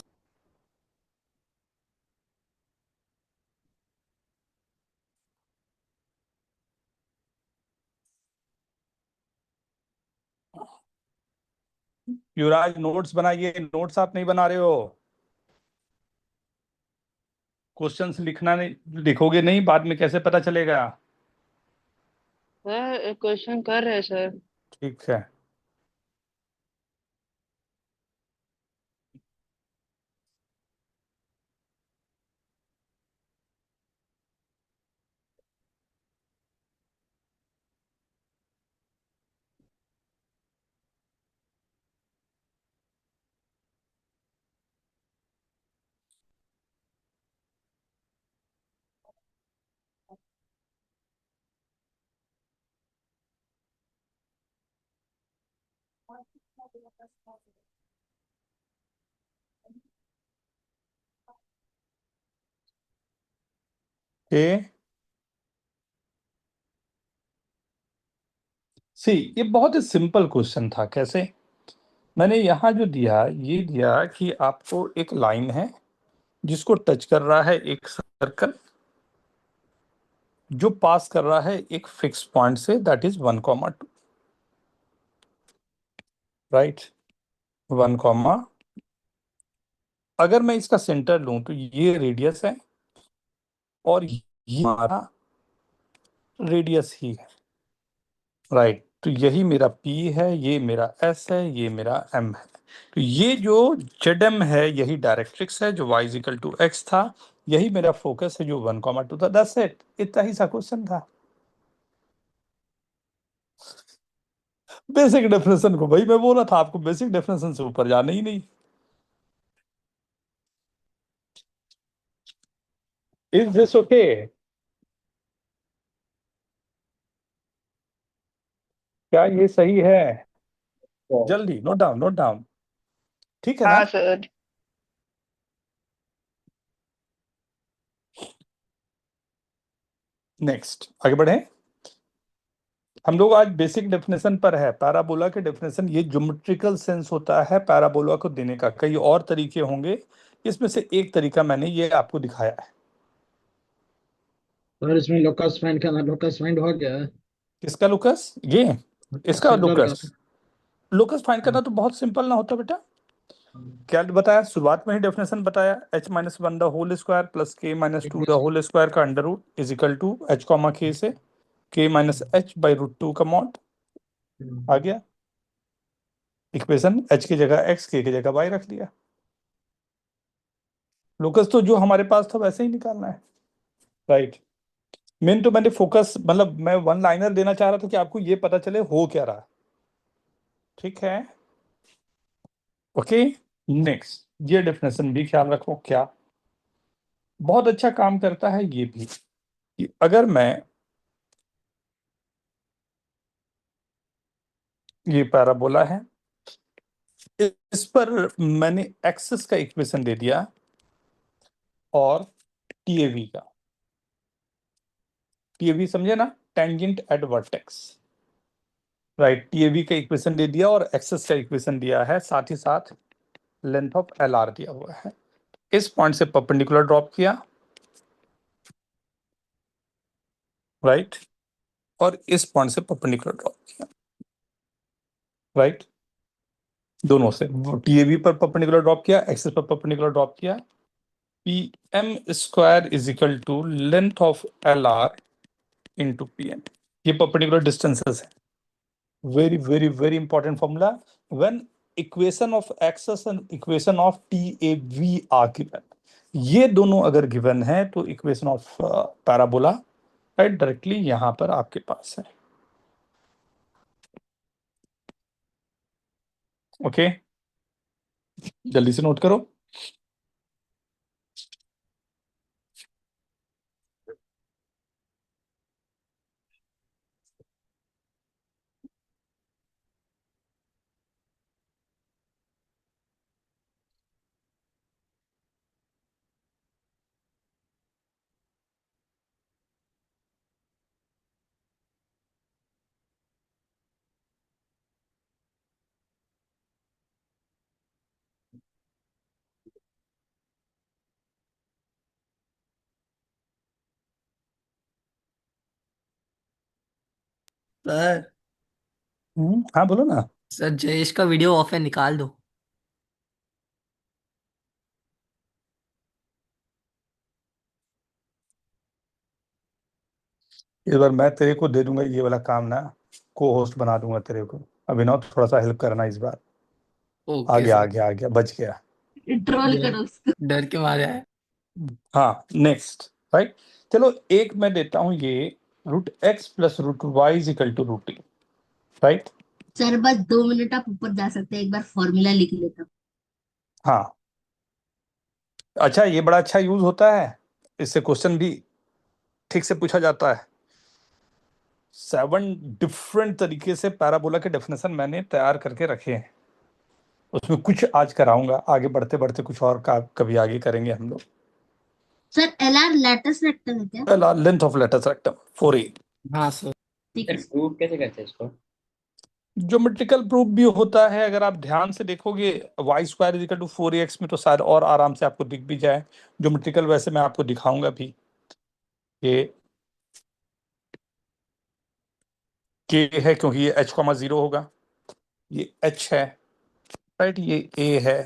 Speaker 1: युवराज नोट्स बनाइए, नोट्स आप नहीं बना रहे हो। क्वेश्चंस लिखना नहीं, लिखोगे नहीं, बाद में कैसे पता चलेगा?
Speaker 7: सर क्वेश्चन कर रहे हैं सर।
Speaker 1: ठीक है। ए सी, ये बहुत ही सिंपल क्वेश्चन था। कैसे? मैंने यहाँ जो दिया, ये दिया कि आपको एक लाइन है जिसको टच कर रहा है एक सर्कल, जो पास कर रहा है एक फिक्स पॉइंट से, दैट इज 1,2, राइट? 1, अगर मैं इसका सेंटर लूं तो ये रेडियस है और ये हमारा रेडियस ही है, राइट? तो यही मेरा P है, ये मेरा S है, ये मेरा M है। तो ये जो ZM है यही डायरेक्ट्रिक्स है, जो y इक्वल टू x था। यही मेरा फोकस है जो 1,2 था। That's it. इतना ही सा क्वेश्चन था। बेसिक डेफिनेशन को, भाई मैं बोला था आपको, बेसिक डेफिनेशन से ऊपर जाना ही नहीं। Is this okay? क्या ये सही है? जल्दी नोट डाउन, नोट डाउन। ठीक है ना?
Speaker 7: हाँ सर।
Speaker 1: नेक्स्ट आगे बढ़े। हम लोग आज बेसिक डेफिनेशन पर है। पैराबोला के डेफिनेशन, ये ज्योमेट्रिकल सेंस होता है पैराबोला को देने का। कई और तरीके होंगे, इसमें से एक तरीका मैंने ये आपको दिखाया है।
Speaker 8: सर इसमें लोकस फाइंड करना, लोकस फाइंड हो गया है
Speaker 1: किसका लोकस? ये इसका
Speaker 8: सर्कुलर का।
Speaker 1: लोकस। लोकस फाइंड करना तो बहुत सिंपल ना होता बेटा। क्या बताया शुरुआत में ही? डेफिनेशन बताया, h-1 the whole square plus k-2 the whole square का under root is equal to h comma k से k-h/√2 का मॉड। आ गया इक्वेशन। h की जगह x, k की जगह y रख दिया। लोकस तो जो हमारे पास था वैसे ही निकालना है, राइट? मेन तो मैंने फोकस, मतलब मैं वन लाइनर देना चाह रहा था कि आपको ये पता चले हो क्या रहा है। ठीक है, ओके। नेक्स्ट, ये डेफिनेशन भी ख्याल रखो। क्या बहुत अच्छा काम करता है ये भी, कि अगर मैं, ये पैराबोला है, इस पर मैंने एक्सिस का इक्वेशन दे दिया और टीएवी का। टीएवी समझे ना? Tangent at vertex, right? TAV का इक्वेशन दे दिया और एक्सिस का इक्वेशन दिया है, साथ ही साथ लेंथ ऑफ एल आर दिया हुआ है। इस पॉइंट से परपेंडिकुलर ड्रॉप किया, राइट? और इस पॉइंट से परपेंडिकुलर ड्रॉप किया, राइट? दोनों से टीएवी पर परपेंडिकुलर ड्रॉप किया, एक्सिस पर परपेंडिकुलर ड्रॉप किया। P M square is equal to length of L R into P M. ये परपेंडिकुलर डिस्टेंसेस है। Very very very important formula. When equation of axes and equation of T A V are given, ये दोनों अगर given है तो equation of parabola, right, directly यहां पर आपके पास है। ओके, जल्दी से नोट करो।
Speaker 2: सर
Speaker 1: हाँ बोलो ना।
Speaker 2: सर जयेश का वीडियो ऑफ है, निकाल दो।
Speaker 1: इस बार मैं तेरे को दे दूंगा ये वाला काम ना, को होस्ट बना दूंगा तेरे को। अभिनव थोड़ा सा हेल्प करना इस बार। आ
Speaker 2: ओके
Speaker 1: गया आ
Speaker 2: सर।
Speaker 1: गया आ गया, बच गया।
Speaker 4: ट्रोल करो उसको।
Speaker 2: डर के मारे है।
Speaker 1: हाँ नेक्स्ट। राइट, चलो एक मैं देता हूं ये, root X plus root Y is equal to root E. Right.
Speaker 4: Sir बस 2 मिनट आप ऊपर जा सकते हैं, एक बार फॉर्मूला लिख लेता हूँ।
Speaker 1: हाँ अच्छा, ये बड़ा अच्छा यूज होता है, इससे क्वेश्चन भी ठीक से पूछा जाता है। 7 डिफरेंट तरीके से पैराबोला के डेफिनेशन मैंने तैयार करके रखे हैं, उसमें कुछ आज कराऊंगा, आगे बढ़ते बढ़ते कुछ और का कभी आगे करेंगे हम लोग।
Speaker 4: सर LR लैटिस वेक्टर है क्या?
Speaker 1: Length of latus rectum 4a।
Speaker 2: हाँ सर।
Speaker 4: ठीक
Speaker 9: सर
Speaker 4: है सर।
Speaker 9: प्रूव कैसे करते हैं इसको?
Speaker 1: ज्योमेट्रिकल प्रूफ भी होता है, अगर आप ध्यान से देखोगे Y square is equal to 4ax में तो शायद और आराम से आपको दिख भी जाए। ज्योमेट्रिकल वैसे मैं आपको दिखाऊंगा भी। ये के है क्योंकि ये h कॉमा 0 होगा, ये h है। राइट, ये a है।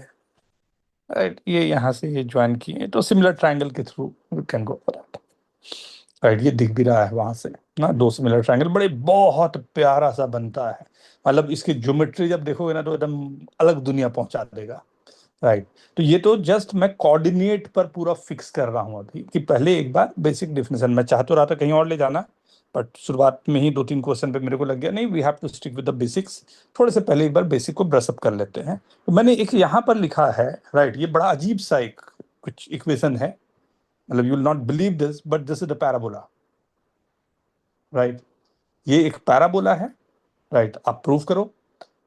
Speaker 1: राइट, ये यहाँ से ये ज्वाइन किए तो सिमिलर ट्रायंगल के through we can go for that. Right, ये दिख भी रहा है वहां से ना, दो सिमिलर ट्रायंगल बड़े बहुत प्यारा सा बनता है। मतलब इसकी ज्योमेट्री जब देखोगे ना तो एकदम अलग दुनिया पहुंचा देगा। राइट, तो ये तो जस्ट मैं कोऑर्डिनेट पर पूरा फिक्स कर रहा हूं अभी, कि पहले एक बार बेसिक डेफिनेशन, मैं चाह तो रहा था कहीं और ले जाना, बट शुरुआत में ही 2-3 क्वेश्चन पे मेरे को लग गया नहीं, we have to stick with the basics. थोड़े से पहले एक बार बेसिक को ब्रश अप कर लेते हैं। तो मैंने एक यहाँ पर लिखा है, राइट, ये बड़ा अजीब सा एक कुछ इक्वेशन है, मतलब you will not believe this but this is the parabola. Right, ये एक पैराबोला है। राइट, आप प्रूव करो,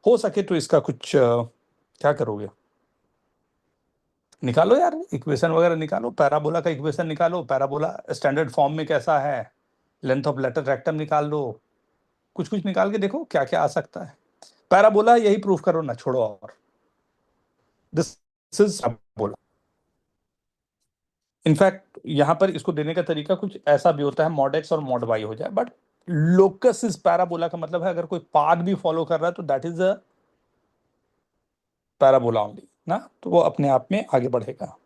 Speaker 1: हो सके तो इसका कुछ क्या करोगे, निकालो यार इक्वेशन वगैरह निकालो, पैराबोला का इक्वेशन निकालो, पैराबोला स्टैंडर्ड फॉर्म में कैसा है, लेंथ ऑफ लेटर रेक्टम निकाल लो, कुछ कुछ निकाल के देखो क्या क्या आ सकता है। पैराबोला यही प्रूफ करो ना, छोड़ो और। This is parabola. इनफैक्ट यहां पर इसको देने का तरीका कुछ ऐसा भी होता है, मॉड एक्स और मॉड वाई हो जाए, बट लोकस इज पैराबोला का मतलब है अगर कोई पाथ भी फॉलो कर रहा है तो that is a parabola only ना, तो वो अपने आप में आगे बढ़ेगा।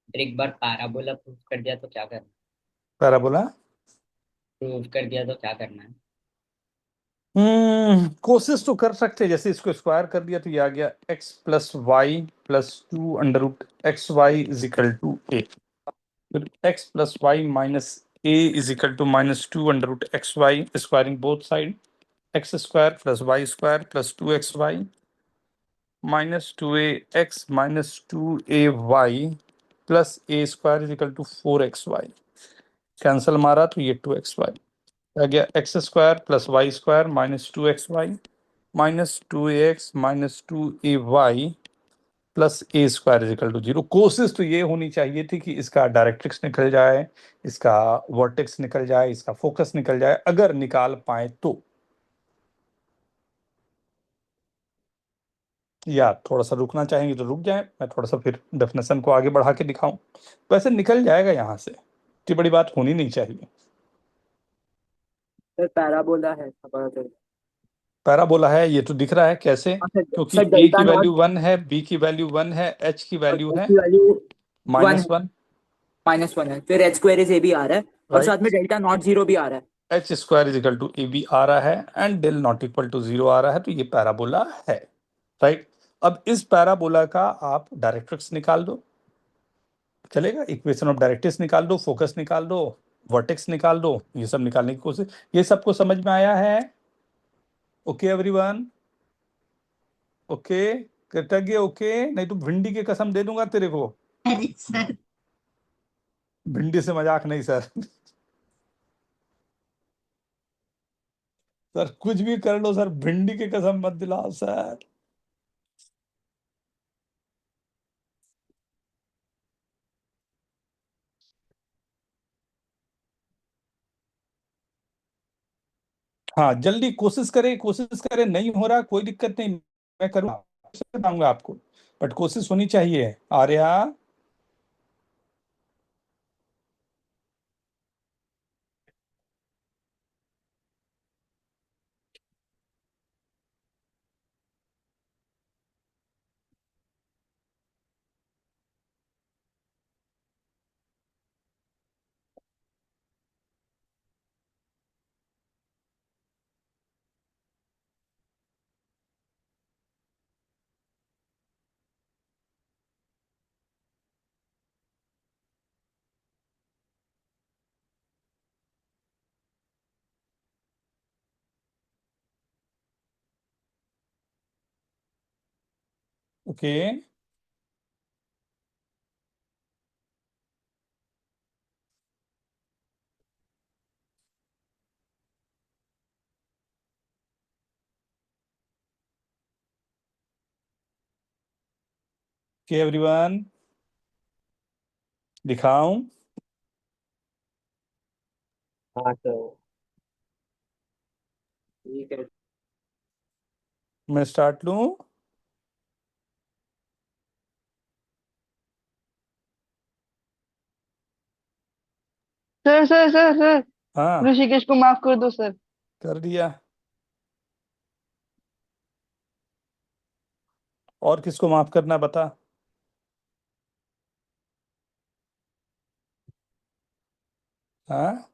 Speaker 9: फिर एक बार पैराबोला प्रूव कर दिया तो क्या करना?
Speaker 1: पैराबोला
Speaker 9: प्रूव कर दिया तो क्या करना है?
Speaker 1: कोशिश तो कर सकते हैं, जैसे इसको स्क्वायर कर दिया तो ये आ गया x plus Y plus 2 under root x y is equal to a, फिर x plus Y minus a is equal to minus 2 under root x y, squaring both side, x square plus Y square plus 2xy minus 2ax minus 2ay plus A square is equal to 4xy। Cancel मारा तो ये 2xy आ गया, x square plus Y square minus 2xy minus 2ax minus 2ay plus A square is equal to 0। कोशिश तो ये होनी चाहिए थी कि इसका डायरेक्ट्रिक्स निकल जाए, इसका वर्टेक्स निकल जाए, इसका फोकस निकल जाए, अगर निकाल पाए तो। या थोड़ा सा रुकना चाहेंगे तो रुक जाए, मैं थोड़ा सा फिर डेफिनेशन को आगे बढ़ा के दिखाऊं, वैसे निकल जाएगा यहाँ से, इतनी बड़ी बात होनी नहीं चाहिए।
Speaker 3: सर पैराबोला है, पता चल।
Speaker 1: पैराबोला है, ये तो दिख रहा है कैसे,
Speaker 3: हाँ सर,
Speaker 1: क्योंकि
Speaker 3: सर
Speaker 1: ए
Speaker 3: डेल्टा
Speaker 1: की
Speaker 3: नॉट
Speaker 1: वैल्यू 1 है, बी की वैल्यू 1 है, एच की
Speaker 3: और
Speaker 1: वैल्यू
Speaker 3: एच
Speaker 1: है
Speaker 3: की वैल्यू 1
Speaker 1: माइनस
Speaker 3: है,
Speaker 1: 1।
Speaker 3: -1 है, फिर एच स्क्वायर इज ए भी आ रहा है और साथ में
Speaker 1: राइट,
Speaker 3: डेल्टा नॉट 0 भी आ रहा है।
Speaker 1: H square is equal to A B आ रहा है and del not equal to 0 आ रहा है, तो ये पैराबोला है। राइट, अब इस पैराबोला का आप डायरेक्ट्रिक्स निकाल दो, चलेगा? इक्वेशन ऑफ डायरेक्ट्रिक्स निकाल दो, फोकस निकाल दो, वर्टेक्स निकाल दो, ये सब निकालने की कोशिश। ये सबको समझ में आया है? Okay everyone? ओके कृतज्ञ? ओके, नहीं तो भिंडी की कसम दे दूंगा तेरे को।
Speaker 4: अरे सर,
Speaker 1: भिंडी से मजाक नहीं सर। सर कुछ भी कर लो सर, भिंडी की कसम मत दिलाओ सर। हाँ जल्दी कोशिश करें, नहीं हो रहा कोई दिक्कत नहीं, मैं करूँगा, बताऊंगा आपको, बट कोशिश होनी चाहिए। आर्या, ओके ओके एवरीवन, दिखाऊं?
Speaker 3: हाँ सर, ठीक है।
Speaker 1: मैं स्टार्ट लूं?
Speaker 7: सर
Speaker 1: हाँ
Speaker 7: ऋषिकेश को माफ कर दो सर।
Speaker 1: कर दिया। और किसको माफ करना बता? हाँ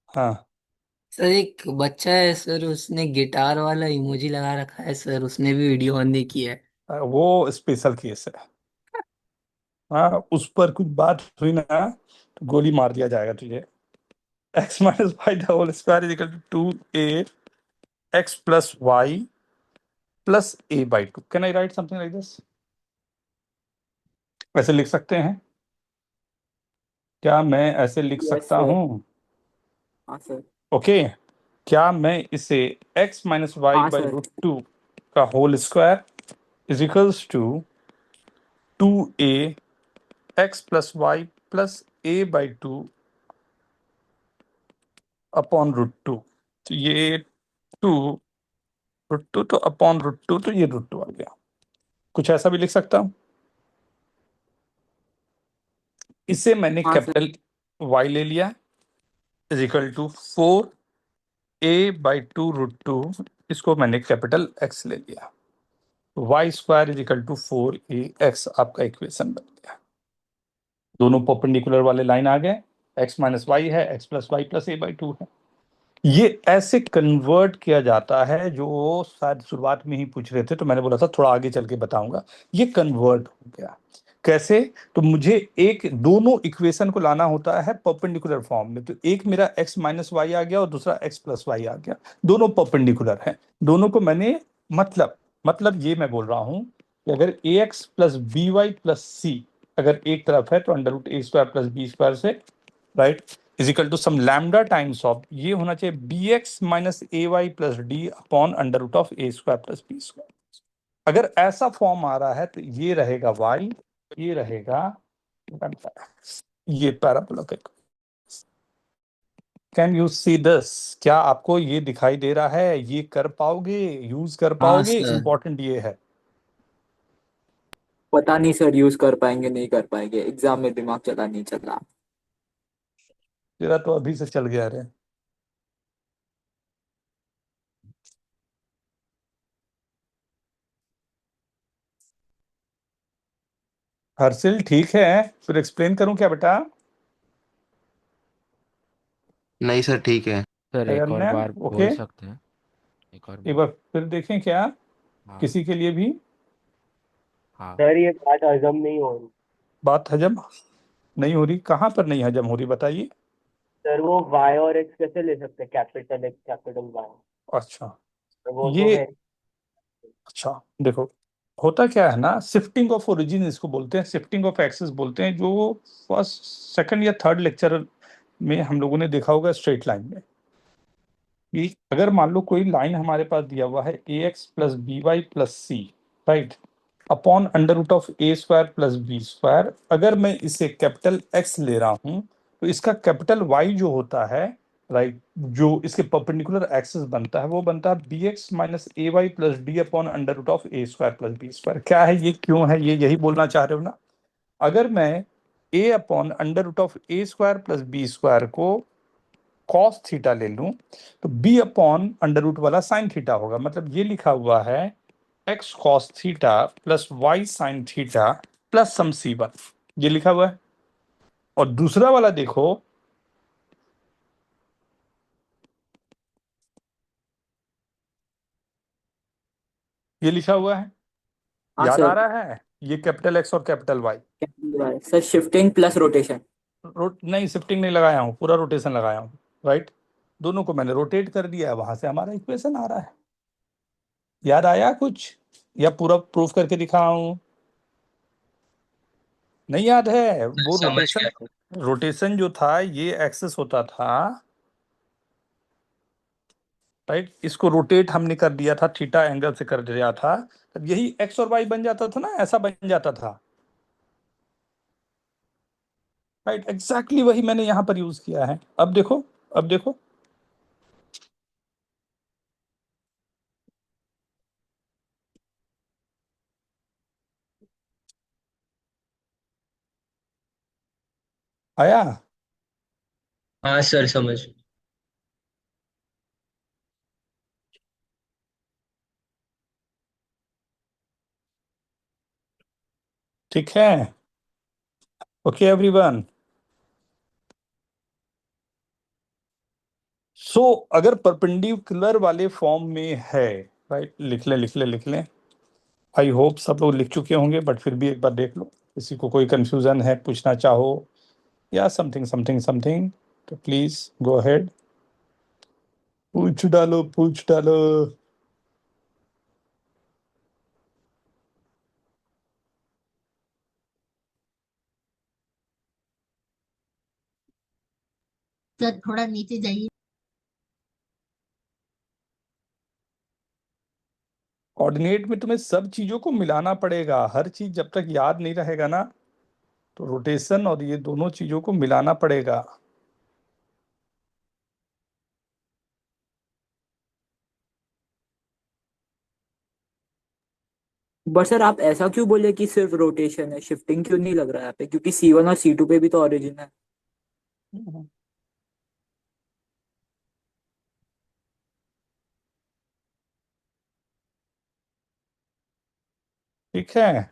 Speaker 1: हाँ,
Speaker 2: सर एक बच्चा है सर, उसने गिटार वाला इमोजी लगा रखा है सर, उसने भी वीडियो ऑन नहीं किया है।
Speaker 1: वो स्पेशल केस है। हाँ उस पर कुछ बात हुई ना तो गोली मार दिया जाएगा तुझे। X minus Y the whole square is equal to 2a x plus Y plus a/2। Can I write something like this? ऐसे लिख सकते हैं क्या? मैं ऐसे लिख
Speaker 3: यस
Speaker 1: सकता
Speaker 3: सर।
Speaker 1: हूँ?
Speaker 3: हाँ सर।
Speaker 1: ओके, क्या मैं इसे x माइनस वाई
Speaker 3: हाँ
Speaker 1: बाई
Speaker 3: सर।
Speaker 1: रूट टू का whole square is equals to 2a x plus Y plus a/2 upon root two? तो ये 2 √2 तो अपॉन √2, तो ये √2 आ गया। कुछ ऐसा भी लिख सकता हूँ। इसे मैंने
Speaker 3: हाँ सर।
Speaker 1: कैपिटल Y ले लिया इज इक्वल टू 4a/2 √2, इसको मैंने कैपिटल X ले लिया। y² is equal to 4ax आपका इक्वेशन बन गया। दोनों परपेंडिकुलर वाले लाइन आ गए, x माइनस वाई है, x plus Y plus a/2 है। ये ऐसे कन्वर्ट किया जाता है, जो शायद शुरुआत में ही पूछ रहे थे तो मैंने बोला था थोड़ा आगे चल के बताऊंगा। ये कन्वर्ट हो गया कैसे? तो मुझे एक दोनों इक्वेशन को लाना होता है परपेंडिकुलर फॉर्म में। तो एक मेरा x माइनस वाई आ गया और दूसरा x प्लस वाई आ गया, दोनों परपेंडिकुलर हैं। दोनों को मैंने मतलब ये मैं बोल रहा हूं कि अगर ax plus B Y plus c अगर एक तरफ है तो √a² प्लस b² से, right, is equal to some lambda times of ये होना चाहिए bx minus ay plus D upon √a² plus b²। अगर ऐसा फॉर्म आ रहा है तो ये रहेगा y, ये रहेगा ये पैराबोला का। Can you see this? क्या आपको ये दिखाई दे रहा है? ये कर पाओगे, यूज कर
Speaker 2: हाँ
Speaker 1: पाओगे?
Speaker 2: सर।
Speaker 1: इंपॉर्टेंट ये है।
Speaker 3: पता नहीं सर, यूज कर पाएंगे नहीं कर पाएंगे, एग्जाम में दिमाग चला नहीं चल रहा।
Speaker 1: तेरा तो अभी से चल गया रे। हर्षिल ठीक है, फिर एक्सप्लेन करूं क्या बेटा?
Speaker 10: नहीं सर ठीक है। सर एक और
Speaker 1: अनन्या,
Speaker 10: बार
Speaker 1: ओके,
Speaker 10: बोल सकते हैं? एक और
Speaker 1: एक
Speaker 10: बार।
Speaker 1: बार फिर देखें क्या,
Speaker 10: हाँ।
Speaker 1: किसी के लिए भी
Speaker 10: हाँ।
Speaker 11: सर ये बात हजम नहीं हो रही।
Speaker 1: बात हजम नहीं हो रही? कहाँ पर नहीं हजम हो रही बताइए।
Speaker 11: सर वो वाई और एक्स कैसे ले सकते हैं, कैपिटल एक्स कैपिटल वाई?
Speaker 1: अच्छा,
Speaker 11: तो वो तो
Speaker 1: ये,
Speaker 11: है।
Speaker 1: अच्छा देखो, होता क्या है ना, शिफ्टिंग ऑफ ओरिजिन इसको बोलते हैं, शिफ्टिंग ऑफ एक्सिस बोलते हैं, जो फर्स्ट सेकंड या थर्ड लेक्चर में हम लोगों ने देखा होगा स्ट्रेट लाइन में, कि अगर मान लो कोई लाइन हमारे पास दिया हुआ है a x plus B Y plus c, right, upon under root of A square plus B square, अगर मैं इसे कैपिटल एक्स ले रहा हूं तो इसका कैपिटल वाई जो होता है, राइट, जो इसके परपेंडिकुलर एक्सिस बनता है वो बनता है B X minus A Y plus D upon under root of A square plus B square. क्या है ये, क्यों है ये, यही बोलना चाह रहे हो ना? अगर मैं a upon under root of A square plus B square को कॉस थीटा ले लूं तो बी अपॉन अंडर रूट वाला साइन थीटा होगा, मतलब ये लिखा हुआ है x cos theta plus y sine theta plus some c one, ये लिखा हुआ है। और दूसरा वाला देखो, ये लिखा हुआ है,
Speaker 3: हाँ
Speaker 1: याद आ
Speaker 3: सर।
Speaker 1: रहा है, ये कैपिटल एक्स और capital Y.
Speaker 3: Sir shifting plus rotation.
Speaker 1: रोट नहीं, शिफ्टिंग नहीं लगाया हूं, पूरा रोटेशन लगाया हूं, राइट, दोनों को मैंने रोटेट कर दिया है, वहां से हमारा इक्वेशन आ रहा है। याद आया कुछ, या पूरा प्रूफ करके दिखाऊं? नहीं याद है वो
Speaker 11: समझ
Speaker 1: रोटेशन,
Speaker 11: गया।
Speaker 1: रोटेशन जो था ये एक्सेस होता था, राइट, इसको रोटेट हमने कर दिया था, थीटा एंगल से कर दिया था, तब यही एक्स और वाई बन जाता था ना, ऐसा बन जाता था, राइट, एग्जैक्टली वही मैंने यहां पर यूज किया है। अब देखो, अब देखो, आया?
Speaker 11: हाँ सर समझ।
Speaker 1: ठीक है, ओके एवरीवन। सो अगर परपेंडिकुलर वाले फॉर्म में है, राइट, लिख लें लिख लें लिख लें, आई होप सब लोग लिख चुके होंगे, बट फिर भी एक बार देख लो, किसी को कोई कंफ्यूजन है, पूछना चाहो या समथिंग समथिंग समथिंग, तो प्लीज गो अहेड, पूछ डालो पूछ डालो।
Speaker 4: सर थोड़ा नीचे जाइए।
Speaker 1: कोऑर्डिनेट में तुम्हें सब चीजों को मिलाना पड़ेगा, हर चीज जब तक याद नहीं रहेगा ना, तो रोटेशन और ये दोनों चीजों को मिलाना पड़ेगा।
Speaker 3: बट सर आप ऐसा क्यों बोले कि सिर्फ रोटेशन है, शिफ्टिंग क्यों नहीं लग रहा है यहाँ पे, क्योंकि C1 और C2 पे भी तो ओरिजिन है।
Speaker 1: ठीक है,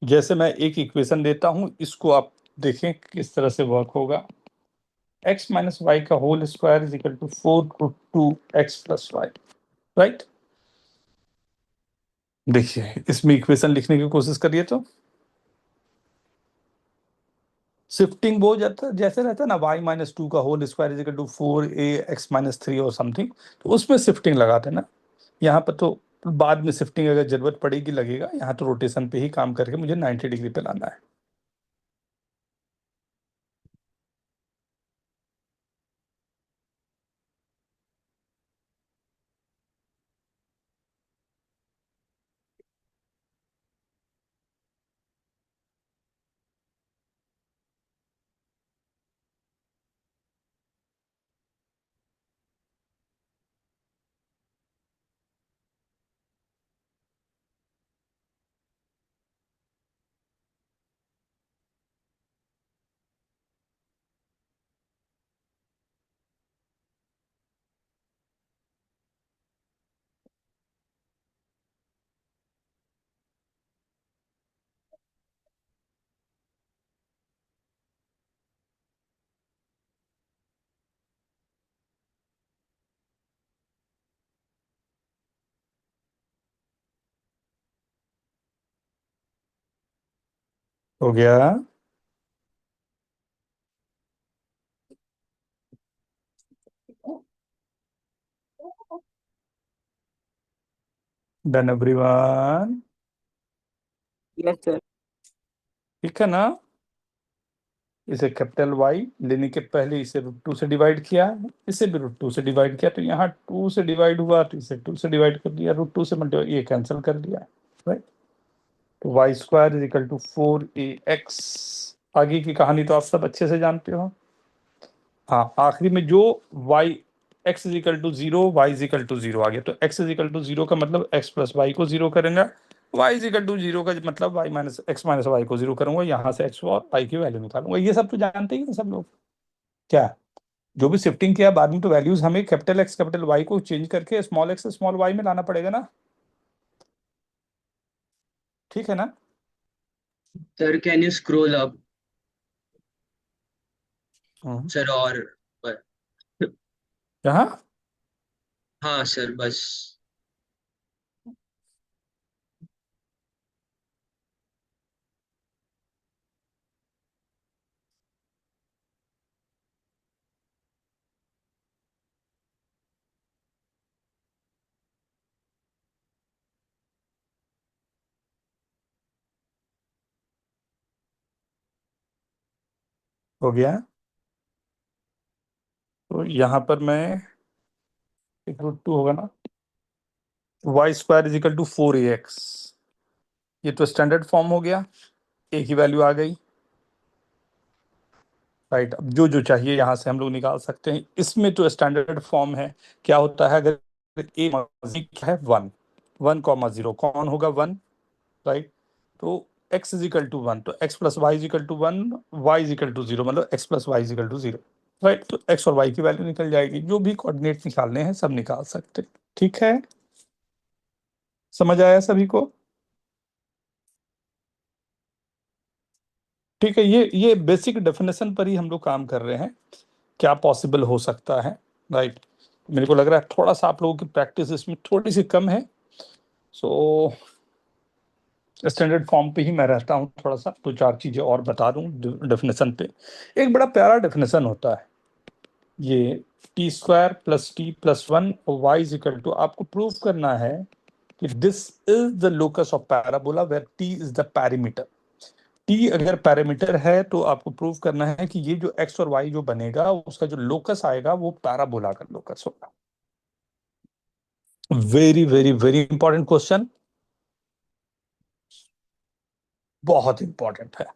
Speaker 1: जैसे मैं एक इक्वेशन देता हूं, इसको आप देखें किस तरह से वर्क होगा। एक्स माइनस वाई का whole square is equal to 4 root 2 X plus Y, right. देखिए इसमें इक्वेशन लिखने की कोशिश करिए तो शिफ्टिंग वो जाता जैसे रहता है ना, y-2 का whole square is equal to 4 a x-3 और समथिंग, तो उसमें शिफ्टिंग लगाते हैं ना। यहाँ पर तो बाद में शिफ्टिंग अगर जरूरत पड़ेगी लगेगा, यहाँ तो रोटेशन पे ही काम करके मुझे 90 डिग्री पे लाना है। हो गया? Done everyone?
Speaker 3: Yes sir.
Speaker 1: ठीक है ना? इसे कैपिटल वाई लेने के पहले इसे √2 से डिवाइड किया, इसे भी √2 से डिवाइड किया, तो यहाँ 2 से डिवाइड हुआ तो इसे 2 से डिवाइड कर दिया, √2 से मल्टीप्लाई, ये कैंसिल कर दिया, राइट? तो y² = 4ax। आगे की कहानी तो आप सब अच्छे से जानते हो। हाँ, आखिरी में जो x = 0, y = 0 आ गया, तो x = 0 का मतलब x + y को 0 करेंगे, y = 0 का मतलब x - y को 0 करूंगा, यहाँ से x और y की वैल्यू निकालूंगा। ये सब तो जानते ही हैं सब लोग। क्या जो भी शिफ्टिंग किया बाद में, तो वैल्यूज हमें कैपिटल X कैपिटल Y को चेंज करके स्मॉल x स्मॉल y में लाना पड़ेगा ना? ठीक है ना?
Speaker 12: Sir, can you scroll up, sir? और
Speaker 1: यहाँ
Speaker 12: हाँ सर, बस।
Speaker 1: हो गया। तो यहाँ पर मैं एक √2 होगा ना, y² = 4ax, ये तो स्टैंडर्ड फॉर्म हो गया, a की वैल्यू आ गई, राइट? अब जो जो चाहिए यहाँ से हम लोग निकाल सकते हैं। इसमें तो स्टैंडर्ड फॉर्म है, क्या होता है अगर a क्या है 1, 1,0 कौन होगा 1, राइट? तो x = 1, तो x + y = 1, y = 0, मतलब x + y = 0, राइट? तो x और y की वैल्यू निकल जाएगी, जो भी कोऑर्डिनेट निकालने हैं सब निकाल सकते हैं। ठीक है, समझ आया सभी को? ठीक है, ये बेसिक डेफिनेशन पर ही हम लोग काम कर रहे हैं, क्या पॉसिबल हो सकता है, राइट? मेरे को लग रहा है थोड़ा सा आप लोगों की प्रैक्टिस इसमें थोड़ी सी कम है, सो स्टैंडर्ड फॉर्म पे ही मैं रहता हूँ, थोड़ा सा 2-4 चीजें और बता दूं डेफिनेशन पे। एक बड़ा प्यारा डेफिनेशन होता है ये, t² + t + 1 और y = आपको प्रूव करना है कि this is the locus of parabola where t is the parameter. t अगर पैरामीटर है तो आपको प्रूव करना है कि ये जो x और y जो बनेगा उसका जो लोकस आएगा वो पैराबोला का लोकस होगा। Very very very important question, बहुत इंपॉर्टेंट है।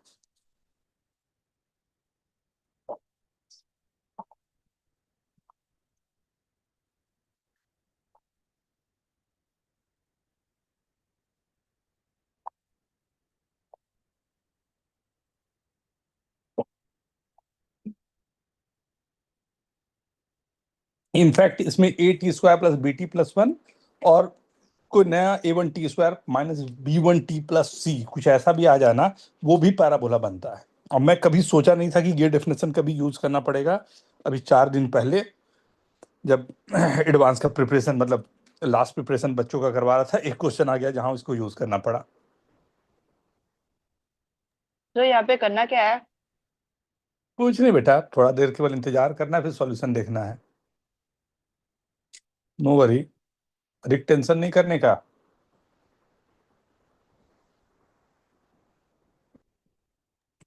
Speaker 1: इनफैक्ट इसमें a² + bt + 1 और कोई नया a1t² - b1t + c कुछ ऐसा भी आ जाए ना, वो भी पैराबोला बनता है। और मैं कभी सोचा नहीं था कि ये डेफिनेशन कभी यूज करना पड़ेगा। अभी 4 दिन पहले जब एडवांस का प्रिपरेशन, मतलब लास्ट प्रिपरेशन बच्चों का करवा रहा था, एक क्वेश्चन आ गया जहां उसको यूज करना पड़ा।
Speaker 7: तो यहाँ पे करना क्या है?
Speaker 1: कुछ नहीं बेटा, थोड़ा देर केवल इंतजार करना है, फिर सॉल्यूशन देखना है। नो वरी, अधिक टेंशन नहीं करने का।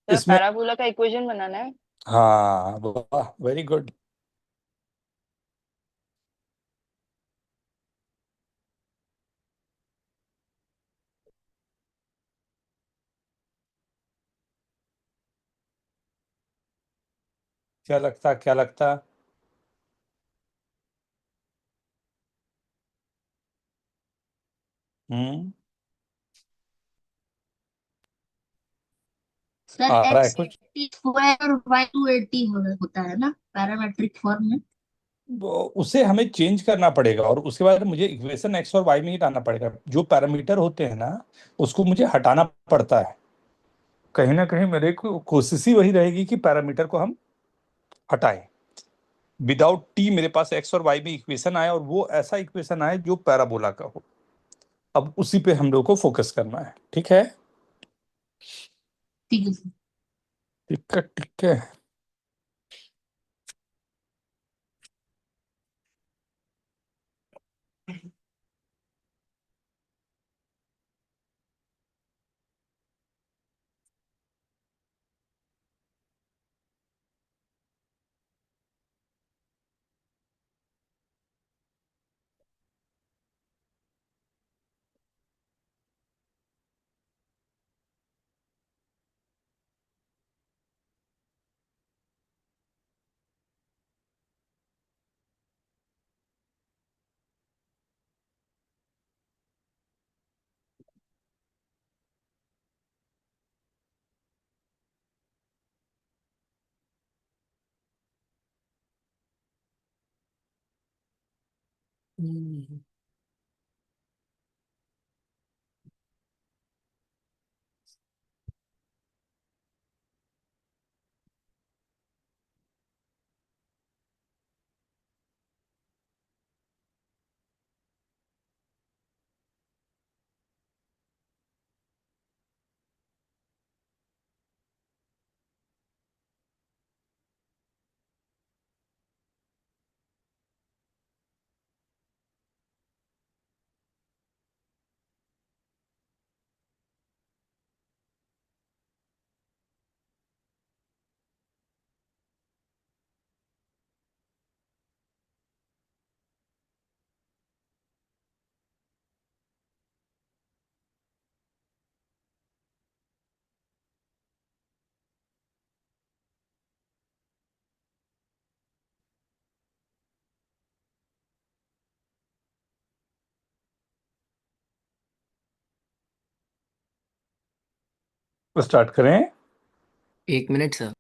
Speaker 7: तो
Speaker 1: इसमें
Speaker 7: पैराबोला का इक्वेशन बनाना है।
Speaker 1: हाँ, वाह, वेरी गुड। क्या लगता, क्या लगता? हम्म,
Speaker 4: सर
Speaker 1: आ रहा है
Speaker 4: एक्स
Speaker 1: कुछ?
Speaker 4: 84 और वाई 280 होता है ना पैरामेट्रिक फॉर्म में?
Speaker 1: उसे हमें चेंज करना पड़ेगा और उसके बाद मुझे इक्वेशन x और y में ही लाना पड़ेगा। जो पैरामीटर होते हैं ना, उसको मुझे हटाना पड़ता है। कहीं ना कहीं मेरे को कोशिश ही वही रहेगी कि पैरामीटर को हम हटाएं। विदाउट t मेरे पास x और y में इक्वेशन आए और वो ऐसा इक्वेशन आए जो पैराबोला का हो। अब उसी पे हम लोग को फोकस करना है, ठीक है?
Speaker 4: ठीक है सर।
Speaker 1: ठीक है ठीक है। तो स्टार्ट करें।
Speaker 2: 1 मिनट सर।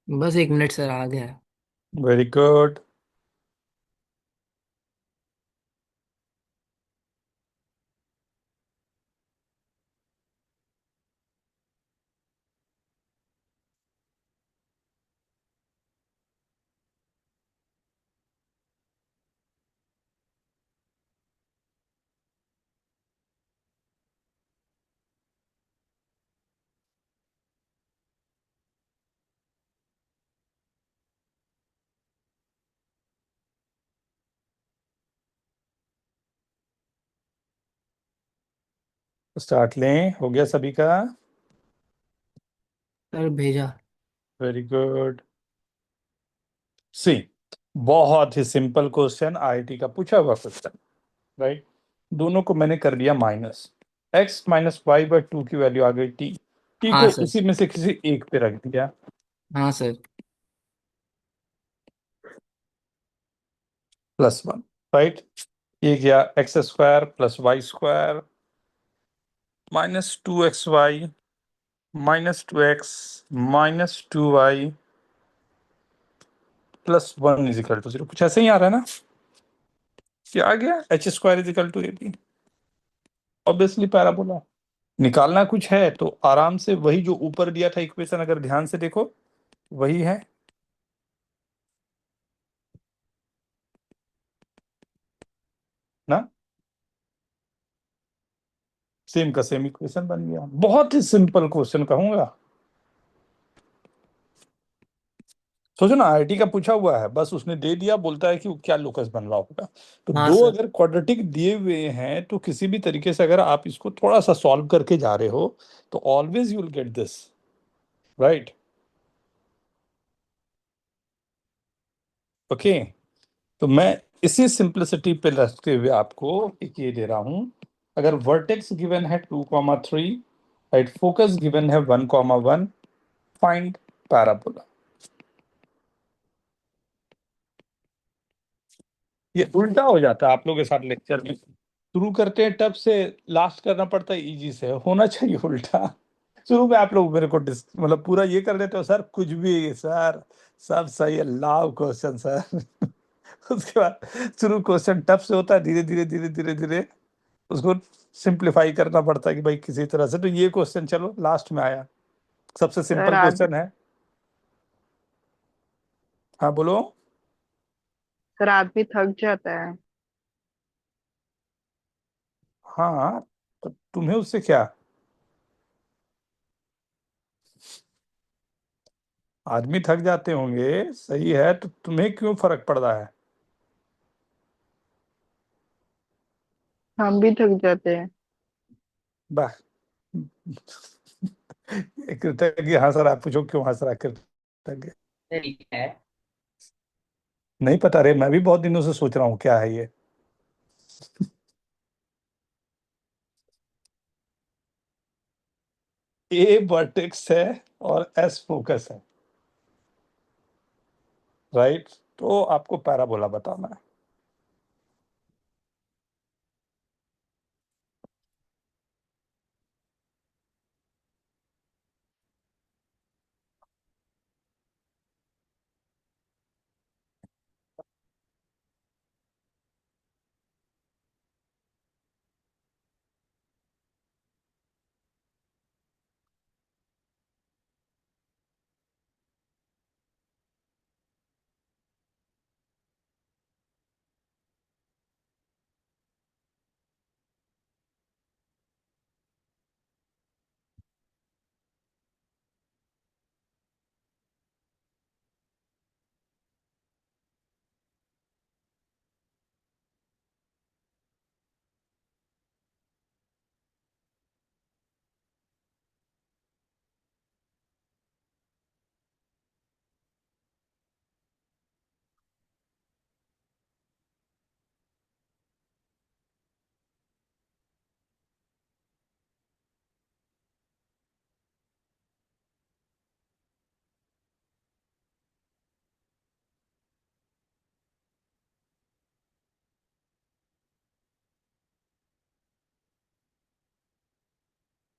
Speaker 2: बस 1 मिनट सर, आ गया।
Speaker 1: Very good. स्टार्ट लें, हो गया सभी का?
Speaker 2: सर भेजा।
Speaker 1: Very good. सी, बहुत ही सिंपल क्वेश्चन, आईआईटी का पूछा हुआ क्वेश्चन, राइट। दोनों को मैंने कर दिया माइनस। x-y/2 की वैल्यू आ गई t। t
Speaker 2: हाँ
Speaker 1: को
Speaker 2: सर।
Speaker 1: इसी में से किसी एक पे रख दिया,
Speaker 2: हाँ सर।
Speaker 1: +1, राइट। ये गया x² + y² -2xy -2x -2y +1 = 0। कुछ ऐसे ही आ रहा है ना? क्या आ गया? h² = ab। Obviously parabola. निकालना कुछ है तो आराम से वही जो ऊपर दिया था इक्वेशन, अगर ध्यान से देखो वही है ना। सेम का सेम इक्वेशन बन गया। बहुत ही सिंपल क्वेश्चन कहूंगा। सोचो ना, आईआईटी का पूछा हुआ है, बस उसने दे दिया, बोलता है कि वो क्या लोकस बन रहा होगा। तो
Speaker 2: हाँ
Speaker 1: दो
Speaker 2: सर।
Speaker 1: अगर क्वाड्रेटिक दिए हुए हैं तो किसी भी तरीके से अगर आप इसको थोड़ा सा सॉल्व करके जा रहे हो तो always you will get this, right. Okay, तो मैं इसी सिंपलिसिटी पे रखते हुए आपको एक ये दे रहा हूं। अगर वर्टेक्स गिवन है 2,3, राइट, फोकस गिवन है 1,1, फाइंड पैराबोला। ये उल्टा हो जाता है आप लोगों के साथ लेक्चर में। शुरू करते हैं टफ से, लास्ट करना पड़ता है इजी से, होना चाहिए उल्टा। शुरू में आप लोग मेरे को मतलब पूरा ये कर देते हो सर, कुछ भी सर, सब सही है, लाव क्वेश्चन सर। उसके बाद शुरू क्वेश्चन टफ से होता है, धीरे धीरे धीरे धीरे धीरे उसको सिंप्लीफाई करना पड़ता है कि भाई किसी तरह से। तो ये क्वेश्चन चलो लास्ट में आया, सबसे
Speaker 7: सर
Speaker 1: सिंपल
Speaker 7: आदमी
Speaker 1: क्वेश्चन है। हाँ बोलो।
Speaker 7: सर आदमी थक जाता है।
Speaker 1: हाँ, तो तुम्हें उससे क्या, आदमी थक जाते होंगे, सही है, तो तुम्हें क्यों फर्क पड़ रहा है?
Speaker 7: हम भी थक जाते हैं।
Speaker 1: वाह। कृतज्ञ हंस रहा है, पूछो क्यों हंस रहा है कृतज्ञ?
Speaker 9: ठीक है।
Speaker 1: नहीं पता रे, मैं भी बहुत दिनों से सोच रहा हूँ क्या है ये। ए वर्टेक्स है और एस फोकस है, राइट? तो आपको पैराबोला बताना है।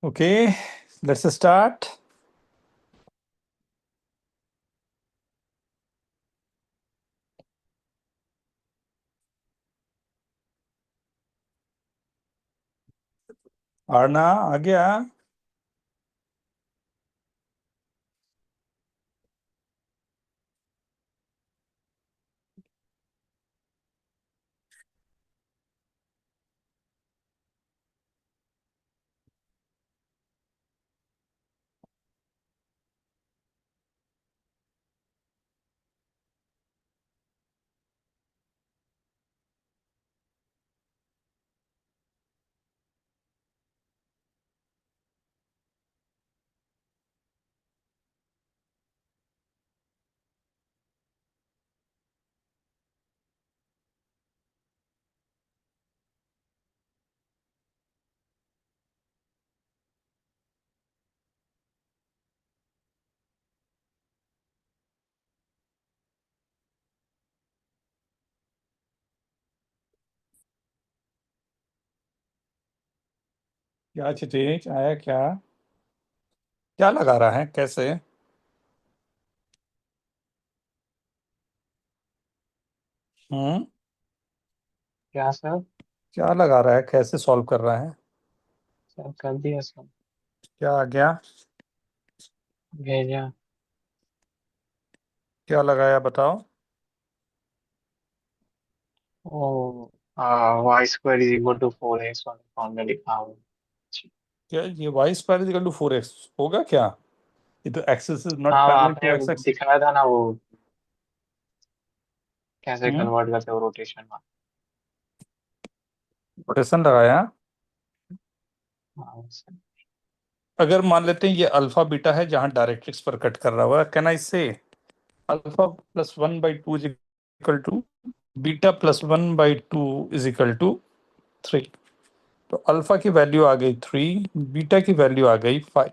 Speaker 1: Okay, let's start. आरना आ गया? क्या चितेश आया क्या? क्या लगा रहा है, कैसे? हम्म,
Speaker 13: क्या सर?
Speaker 1: क्या लगा रहा है, कैसे सॉल्व कर रहा है?
Speaker 13: सर कर दिया सर।
Speaker 1: क्या आ गया?
Speaker 13: भेजा।
Speaker 1: क्या लगाया बताओ?
Speaker 13: ओ Y square is equal to 4x वाले फॉर्म में लिखा हुआ है।
Speaker 1: क्या ये Y square is equal to 4x होगा क्या? ये तो एक्सिस इज नॉट
Speaker 13: हाँ
Speaker 1: पैरेलल
Speaker 13: आपने
Speaker 1: टू
Speaker 13: वो
Speaker 1: एक्स एक्सिस।
Speaker 13: दिखाया था ना वो कैसे
Speaker 1: हम्म,
Speaker 13: कन्वर्ट करते हो रोटेशन में।
Speaker 1: रोटेशन लगाया।
Speaker 13: हाँ सर।
Speaker 1: अगर मान लेते हैं ये अल्फा बीटा है जहां डायरेक्ट्रिक्स पर कट कर रहा हुआ है, can I say alpha plus 1/2 is equal to beta plus 1/2 is equal to 3। तो अल्फा की वैल्यू आ गई 3, बीटा की वैल्यू आ गई 5।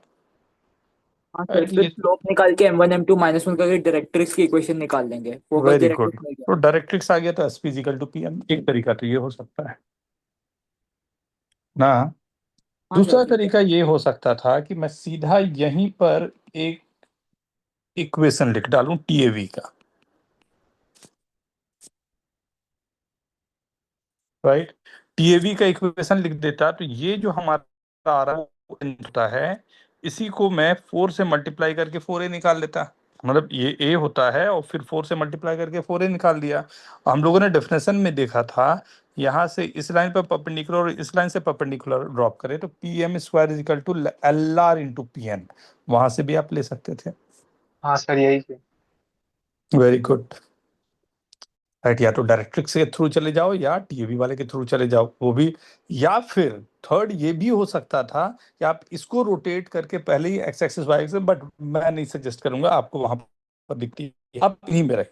Speaker 3: हाँ सर, फिर स्लोप निकाल के m1 m2 -1 करके डायरेक्ट्रिक्स की इक्वेशन निकाल लेंगे, फोकस
Speaker 1: वेरी गुड।
Speaker 3: डायरेक्ट्रिक्स मिल
Speaker 1: तो
Speaker 3: गया।
Speaker 1: डायरेक्ट्रिक्स आ गया तो S P is equal to P M, एक तरीका तो ये हो सकता है। ना।
Speaker 3: हाँ
Speaker 1: दूसरा
Speaker 3: सर ठीक है।
Speaker 1: तरीका ये हो सकता था कि मैं सीधा यहीं पर एक इक्वेशन लिख डालूं टीएवी का, राइट। टीएवी का इक्वेशन लिख देता तो ये जो हमारा आ रहा है वो होता है, इसी को मैं 4 से मल्टीप्लाई करके 4a निकाल लेता। मतलब ये a होता है और फिर 4 से मल्टीप्लाई करके 4a निकाल दिया। हम लोगों ने डेफिनेशन में देखा था यहाँ से इस लाइन पर परपेंडिकुलर और इस लाइन से परपेंडिकुलर ड्रॉप करें तो P M square is equal to L R into P N, वहां से भी आप ले सकते थे।
Speaker 13: हाँ सर यही थी।
Speaker 1: Very good, right. या तो डायरेक्ट्रिक्स के थ्रू चले जाओ या टीएवी वाले के थ्रू चले जाओ, वो भी। या फिर थर्ड ये भी हो सकता था कि आप इसको रोटेट करके पहले ही x axis y axis, but मैं नहीं सजेस्ट करूंगा, आपको वहां पर दिखती है अब इन्हीं में रहे,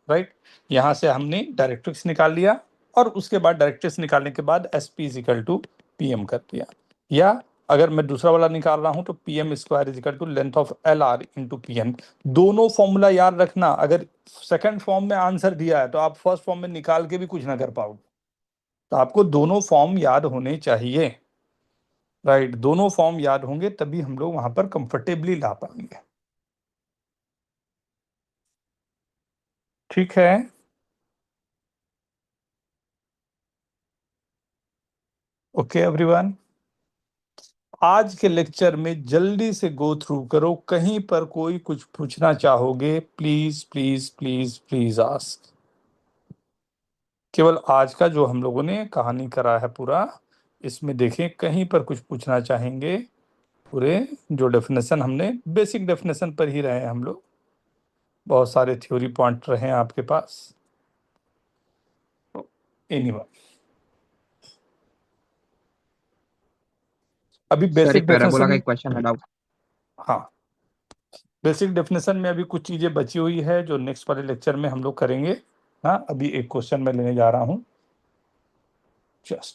Speaker 1: राइट। यहाँ से हमने डायरेक्ट्रिक्स निकाल लिया और उसके बाद डायरेक्ट्रिक्स निकालने के बाद S P is equal to P M कर दिया। या अगर मैं दूसरा वाला निकाल रहा हूं तो P M square is equal to length of L R into P N. दोनों फॉर्मूला याद रखना, अगर सेकंड फॉर्म में आंसर दिया है तो आप फर्स्ट फॉर्म में निकाल के भी कुछ ना कर पाओगे, तो आपको दोनों फॉर्म याद होने चाहिए, राइट। दोनों फॉर्म याद होंगे तभी हम लोग वहां पर कंफर्टेबली ला पाएंगे। ठीक है, ओके एवरीवन। आज के लेक्चर में जल्दी से गो थ्रू करो, कहीं पर कोई कुछ पूछना चाहोगे please please please please ask. केवल आज का जो हम लोगों ने कहानी करा है पूरा, इसमें देखें कहीं पर कुछ पूछना चाहेंगे। पूरे जो डेफिनेशन हमने बेसिक डेफिनेशन पर ही रहे हैं हम लोग, बहुत सारे थ्योरी पॉइंट रहे हैं आपके पास। एनीवन, अभी
Speaker 14: सर
Speaker 1: बेसिक
Speaker 14: एक पैराबोला का
Speaker 1: डेफिनेशन,
Speaker 14: एक क्वेश्चन है डाउट।
Speaker 1: हाँ बेसिक डेफिनेशन में अभी कुछ चीजें बची हुई है जो नेक्स्ट वाले लेक्चर में हम लोग करेंगे। हाँ अभी एक क्वेश्चन मैं लेने जा रहा हूँ, जस्ट